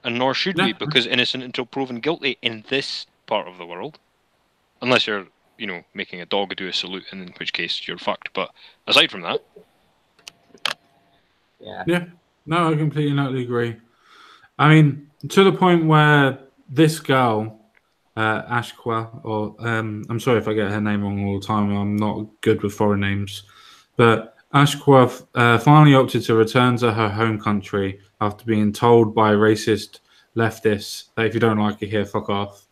And nor should we, because innocent until proven guilty in this part of the world. Unless you're, making a dog do a salute, in which case you're fucked. But aside from that... Yeah. No, I completely not agree. I mean, to the point where this girl, Ashwa, or I'm sorry if I get her name wrong all the time. I'm not good with foreign names. But Ashwa finally opted to return to her home country after being told by racist leftists that if you don't like it here, fuck off.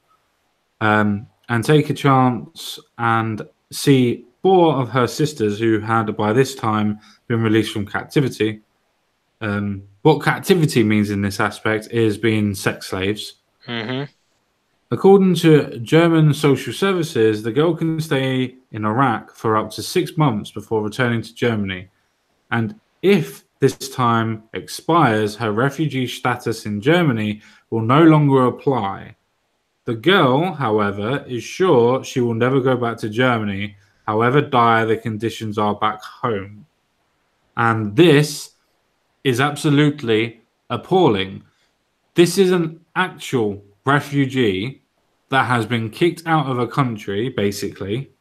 And take a chance and see 4 of her sisters who had by this time been released from captivity. What captivity means in this aspect is being sex slaves. Mm-hmm. According to German social services, the girl can stay in Iraq for up to 6 months before returning to Germany. And if this time expires, her refugee status in Germany will no longer apply. The girl, however, is sure she will never go back to Germany, however dire the conditions are back home. And this is absolutely appalling. This is an actual refugee that has been kicked out of a country, basically,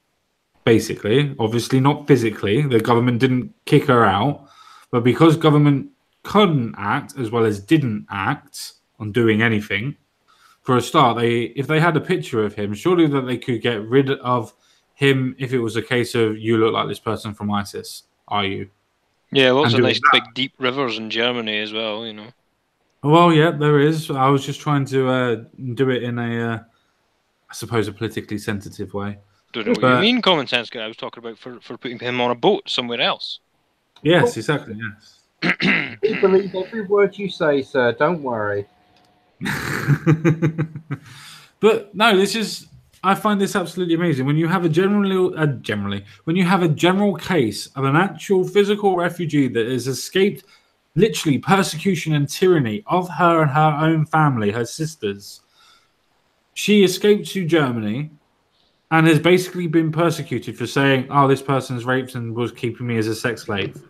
obviously not physically. The government didn't kick her out, but because government couldn't act as well as didn't act on doing anything. For a start, if they had a picture of him, surely that they could get rid of him if it was a case of you look like this person from ISIS, are you? Yeah, lots And of doing nice big deep rivers in Germany as well, you know. Well, yeah, there is. I was just trying to do it in a, I suppose, a politically sensitive way. Don't know what you mean, common sense guy. I was talking about for putting him on a boat somewhere else. Yes, exactly, yes. We believe every word you say, sir. Don't worry. But no, I find this absolutely amazing. When you have when you have a general case of an actual physical refugee that has escaped literally persecution and tyranny of her and her own family, her sisters. She escaped to Germany and has basically been persecuted for saying, oh, this person's raped and was keeping me as a sex slave.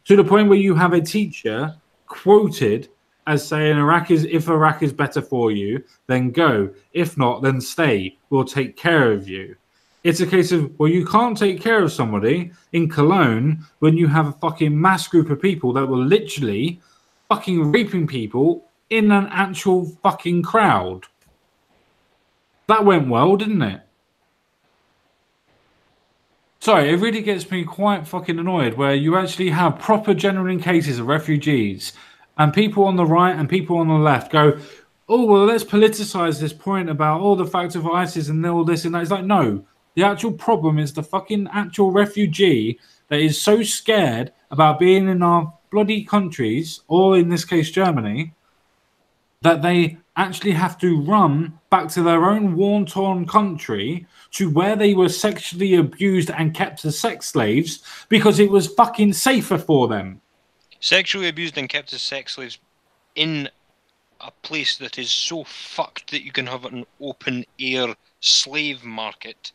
To the point where you have a teacher quoted as saying, if Iraq is better for you, then go. If not, then stay. We'll take care of you. It's a case of, well, you can't take care of somebody in Cologne when you have a fucking mass group of people that were literally fucking raping people in an actual fucking crowd. That went well, didn't it? Sorry, it really gets me quite fucking annoyed where you actually have proper genuine cases of refugees and people on the right and people on the left go, oh, well, let's politicize this point about all the fact of ISIS and all this and that. It's like, no, the actual problem is the fucking actual refugee that is so scared about being in our bloody countries, or in this case, Germany, that they actually have to run back to their own war-torn country to where they were sexually abused and kept as sex slaves because it was fucking safer for them. Sexually abused and kept as sex slaves in a place that is so fucked that you can have an open-air slave market.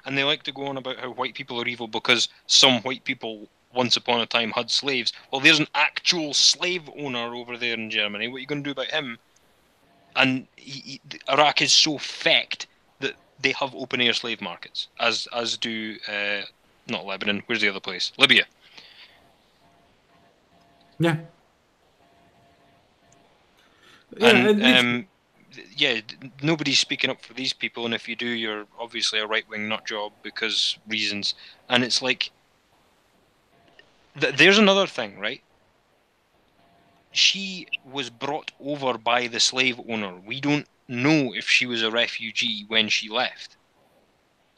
And they like to go on about how white people are evil because some white people once upon a time had slaves. Well, there's an actual slave owner over there in Germany. What are you going to do about him? And Iraq is so fecked that they have open-air slave markets, as do, not Lebanon, where's the other place? Libya. Yeah. And, nobody's speaking up for these people, and if you do, you're obviously a right-wing nut job because reasons. And it's like, there's another thing, right? She was brought over by the slave owner. We don't know if she was a refugee when she left.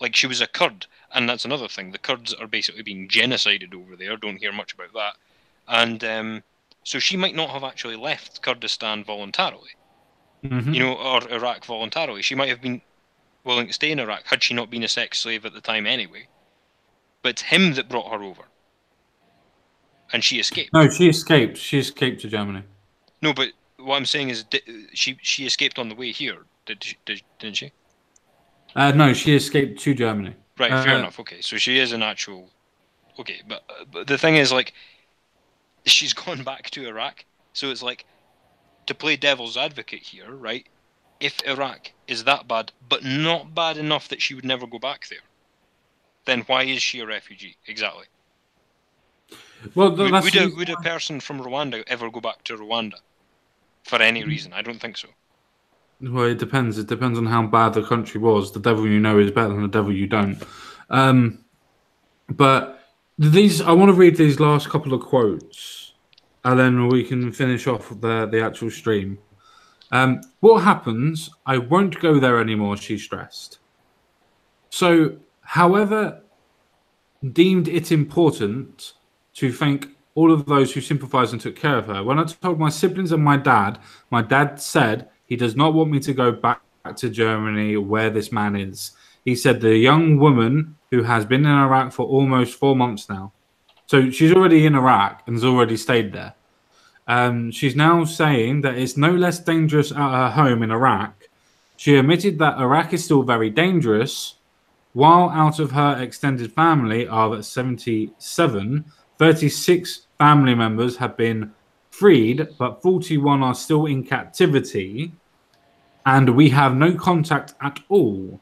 Like, she was a Kurd, and that's another thing. The Kurds are basically being genocided over there. Don't hear much about that. And so she might not have actually left Kurdistan voluntarily, or Iraq voluntarily. She might have been willing to stay in Iraq had she not been a sex slave at the time anyway. But it's him that brought her over. And she escaped. No, she escaped. She escaped to Germany. No, but what I'm saying is she escaped on the way here, didn't she? No, she escaped to Germany. Right, fair enough. Okay, so she is an actual... Okay, but the thing is, like, she's gone back to Iraq, so it's like, to play devil's advocate here, right? If Iraq is that bad, but not bad enough that she would never go back there, then why is she a refugee? Exactly. Well, would a person from Rwanda ever go back to Rwanda for any reason? I don't think so. Well, it depends. It depends on how bad the country was. The devil you know is better than the devil you don't. But I want to read these last couple of quotes, and then we can finish off the actual stream. What happens? I won't go there anymore, she stressed. So, however, deemed it important to thank all of those who sympathized and took care of her. When I told my siblings and my dad said he does not want me to go back to Germany where this man is. He said the young woman who has been in Iraq for almost 4 months now. So she's already in Iraq and has already stayed there. She's now saying that it's no less dangerous at her home in Iraq. She admitted that Iraq is still very dangerous. While out of her extended family of 77, 36 family members have been freed, but 41 are still in captivity, and we have no contact at all.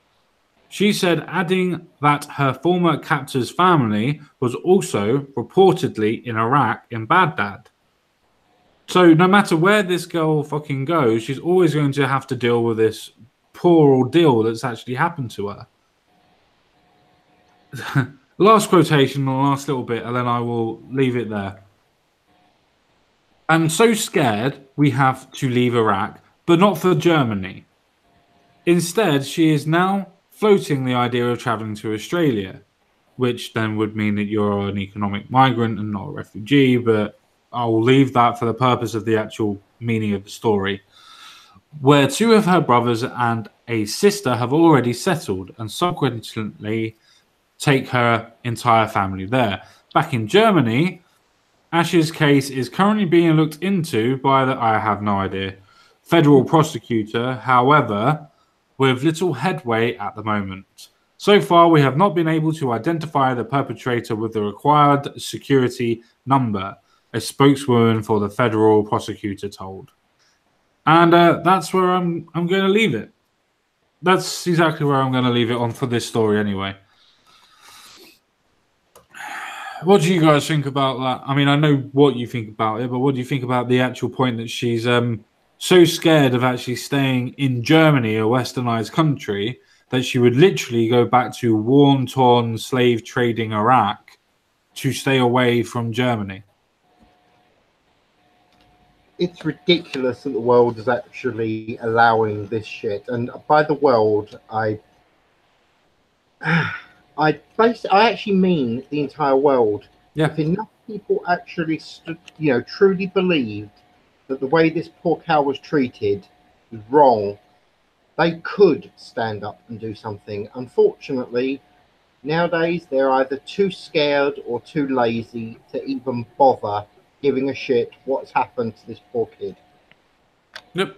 She said, adding that her former captor's family was also reportedly in Iraq in Baghdad. So no matter where this girl fucking goes, she's always going to have to deal with this poor ordeal that's actually happened to her. Last quotation, the last little bit, and then I will leave it there. I'm so scared we have to leave Iraq, but not for Germany. Instead, she is now floating the idea of traveling to Australia, which then would mean that you're an economic migrant and not a refugee, but I'll leave that for the purpose of the actual meaning of the story, where two of her brothers and a sister have already settled and subsequently take her entire family there. Back in Germany, Ash's case is currently being looked into by the, I have no idea, federal prosecutor, however, with little headway at the moment. So far, we have not been able to identify the perpetrator with the required security number, a spokeswoman for the federal prosecutor told. And that's where I'm going to leave it. That's exactly where I'm going to leave it on for this story anyway. What do you guys think about that? I mean, I know what you think about it, but what do you think about the actual point that she's so scared of actually staying in Germany, a westernized country, that she would literally go back to war-torn, slave-trading Iraq to stay away from Germany? It's ridiculous that the world is actually allowing this shit. And by the world, I actually mean the entire world. Yeah. If enough people actually, truly believed that the way this poor cow was treated was wrong, they could stand up and do something. Unfortunately, nowadays they're either too scared or too lazy to even bother giving a shit what's happened to this poor kid. Yep.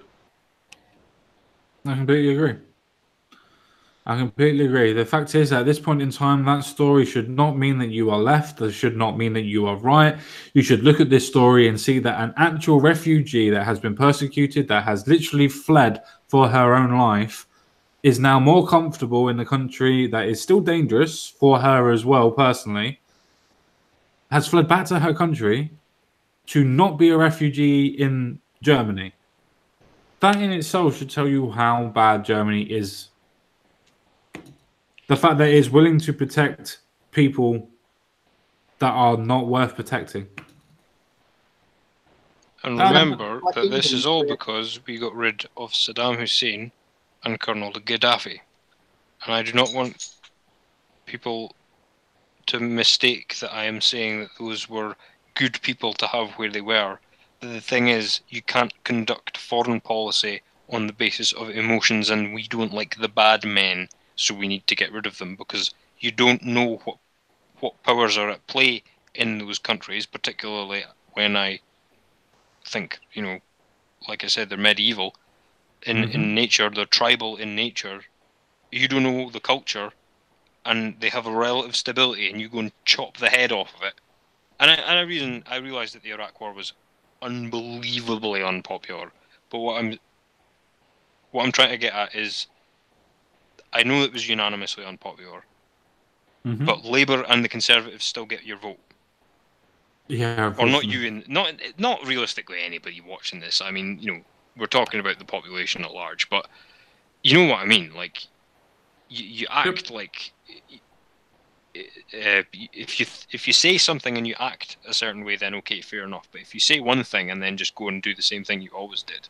I completely agree. I completely agree. The fact is, at this point in time, that story should not mean that you are left. That should not mean that you are right. You should look at this story and see that an actual refugee that has been persecuted, that has literally fled for her own life, is now more comfortable in the country that is still dangerous for her as well, personally, has fled back to her country to not be a refugee in Germany. That in itself should tell you how bad Germany is. The fact that it is willing to protect people that are not worth protecting. And remember that this is all because we got rid of Saddam Hussein and Colonel Gaddafi. And I do not want people to mistake that I am saying that those were good people to have where they were. The thing is, you can't conduct foreign policy on the basis of emotions and we don't like the bad men, so we need to get rid of them, because you don't know what powers are at play in those countries, particularly when I think, like I said, they're medieval in nature, they're tribal in nature. You don't know the culture, and they have a relative stability, and you go and chop the head off of it. And I realised that the Iraq War was unbelievably unpopular. But what I'm trying to get at is, I know it was unanimously unpopular, but Labour and the Conservatives still get your vote. Yeah, or not you, and not realistically anybody watching this. I mean, we're talking about the population at large, but you know what I mean. Like, you act like if you say something and you act a certain way, then okay, fair enough. But if you say one thing and then just go and do the same thing you always did,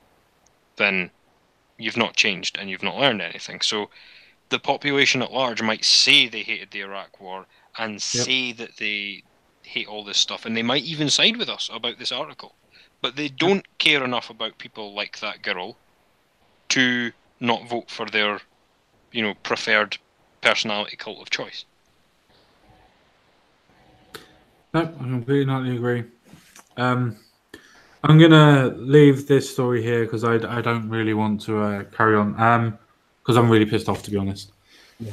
then you've not changed and you've not learned anything. So the population at large might say they hated the Iraq War and say that they hate all this stuff, and they might even side with us about this article, but they don't care enough about people like that girl to not vote for their, preferred personality cult of choice. No, I completely agree. I'm gonna leave this story here because I don't really want to carry on. Because I'm really pissed off, to be honest. Yeah.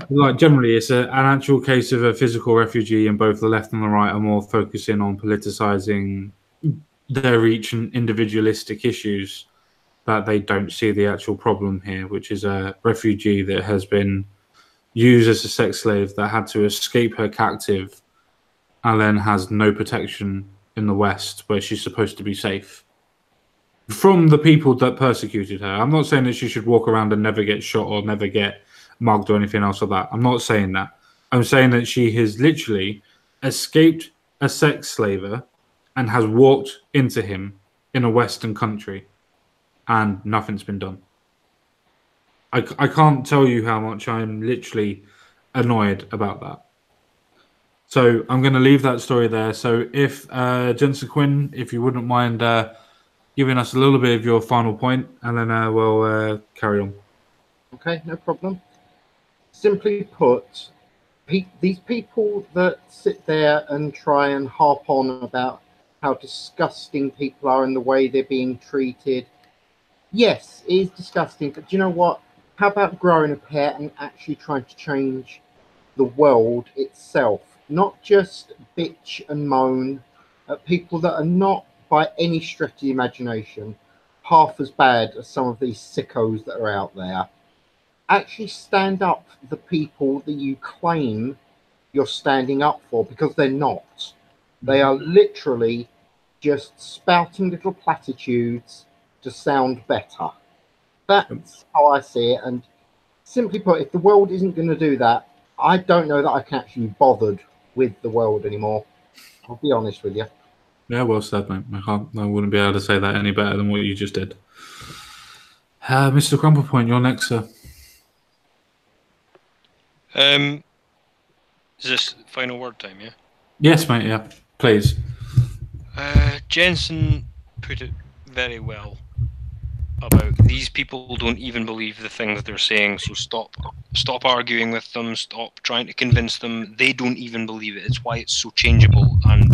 Like, generally, it's an actual case of a physical refugee, and both the left and the right are more focusing on politicizing their each individualistic issues, that they don't see the actual problem here, which is a refugee that has been used as a sex slave, that had to escape her captive and then has no protection in the West where she's supposed to be safe from the people that persecuted her. I'm not saying that she should walk around and never get shot or never get mugged or anything else like that. I'm not saying that. I'm saying that she has literally escaped a sex slaver and has walked into him in a Western country, and nothing's been done. I can't tell you how much I'm literally annoyed about that. So I'm going to leave that story there. So if Jensen Quinn, if you wouldn't mind giving us a little bit of your final point, and then we'll carry on. Okay, no problem. Simply put, these people that sit there and try and harp on about how disgusting people are and the way they're being treated. Yes, it is disgusting, but do you know what? How about growing a pair and actually trying to change the world itself? Not just bitch and moan at people that are not, by any stretch of the imagination, half as bad as some of these sickos that are out there. Actually stand up for the people that you claim you're standing up for, because they're not. They are literally just spouting little platitudes to sound better. That's how I see it. And simply put, if the world isn't going to do that, I don't know that I can actually be bothered with the world anymore. I'll be honest with you. Yeah, well said, mate. I wouldn't be able to say that any better than what you just did. Mr. Crumplepoint, you're next, sir. Is this final word time, yeah? Yes, mate, yeah. Please. Jensen put it very well about these people don't even believe the things they're saying, so stop arguing with them, stop trying to convince them. They don't even believe it. It's why it's so changeable and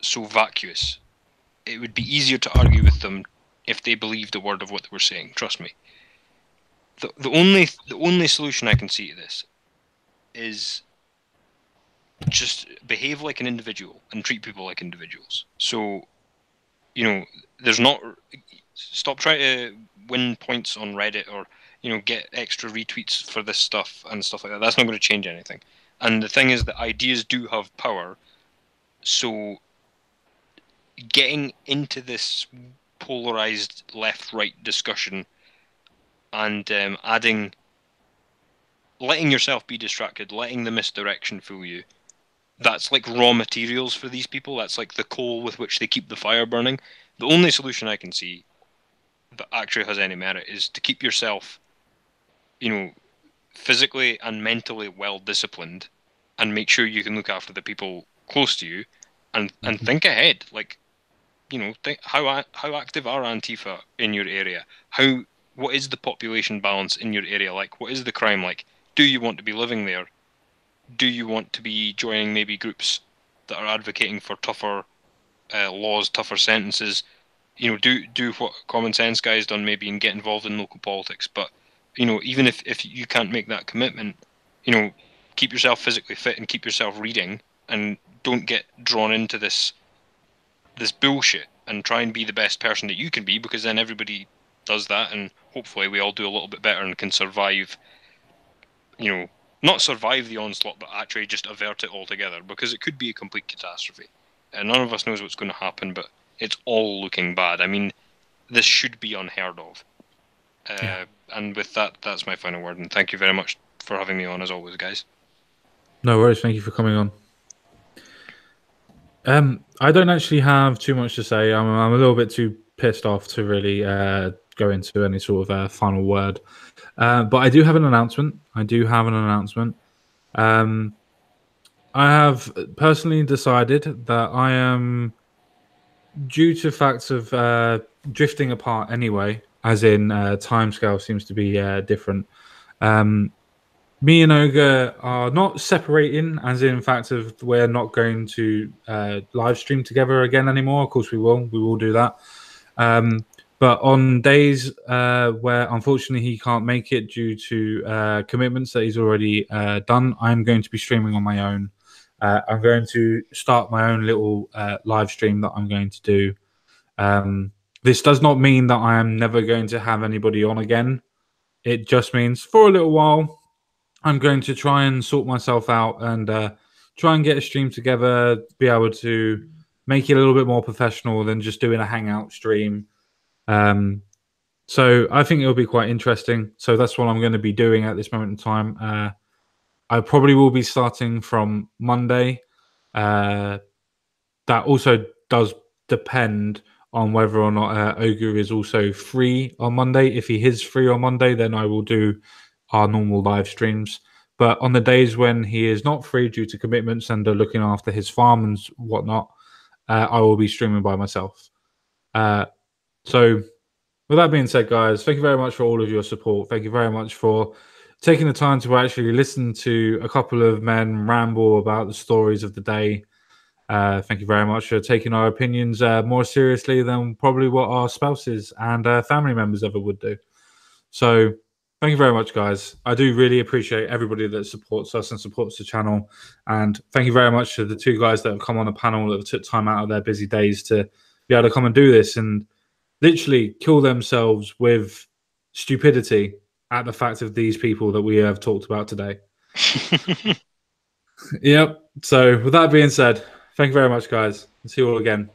so vacuous. It would be easier to argue with them if they believed a word of what they were saying, trust me. The only solution I can see to this is just behave like an individual and treat people like individuals. So, stop trying to win points on Reddit or, get extra retweets for this stuff and stuff like that. That's not going to change anything. And the thing is that ideas do have power. So getting into this polarized left-right discussion and letting yourself be distracted, letting the misdirection fool you, that's like raw materials for these people. That's like the coal with which they keep the fire burning. The only solution I can see that actually has any merit is to keep yourself, physically and mentally well disciplined, and make sure you can look after the people close to you, and think ahead. Like, think how active are Antifa in your area? What is the population balance in your area like? What is the crime like? Do you want to be living there? Do you want to be joining maybe groups that are advocating for tougher laws, tougher sentences? Do what Common Sense Guy's done maybe and get involved in local politics. But, even if you can't make that commitment, keep yourself physically fit and keep yourself reading, and don't get drawn into this bullshit, and try and be the best person that you can be, because then everybody does that, and hopefully we all do a little bit better and can survive, not survive the onslaught, but actually just avert it altogether, because it could be a complete catastrophe. And none of us knows what's going to happen, but it's all looking bad. I mean, this should be unheard of. And with that, that's my final word, and thank you very much for having me on, as always, guys. No worries, thank you for coming on. I don't actually have too much to say. I'm a little bit too pissed off to really go into any sort of final word. But I do have an announcement. I have personally decided that I am, due to facts of drifting apart anyway, as in timescale seems to be different. Me and Ogre are not separating, as in fact of we're not going to live stream together again anymore. Of course we will do that. But on days where unfortunately he can't make it due to commitments that he's already done, I'm going to be streaming on my own. I'm going to start my own little live stream that I'm going to do. This does not mean that I am never going to have anybody on again. It just means for a little while, I'm going to try and sort myself out and try and get a stream together, be able to make it a little bit more professional than just doing a hangout stream. So I think it'll be quite interesting. So that's what I'm going to be doing at this moment in time. I probably will be starting from Monday. That also does depend on whether or not Ogu is also free on Monday. If he is free on Monday, then I will do our normal live streams. But on the days when he is not free due to commitments and looking after his farm and whatnot, I will be streaming by myself. So with that being said, guys, thank you very much for all of your support. Thank you very much for taking the time to actually listen to a couple of men ramble about the stories of the day. Thank you very much for taking our opinions more seriously than probably what our spouses and family members ever would do. So thank you very much, guys. I do really appreciate everybody that supports us and supports the channel. And thank you very much to the two guys that have come on the panel that took time out of their busy days to be able to come and do this and literally kill themselves with stupidity at the fact of these people that we have talked about today. Yep. So with that being said, thank you very much, guys. See you all again.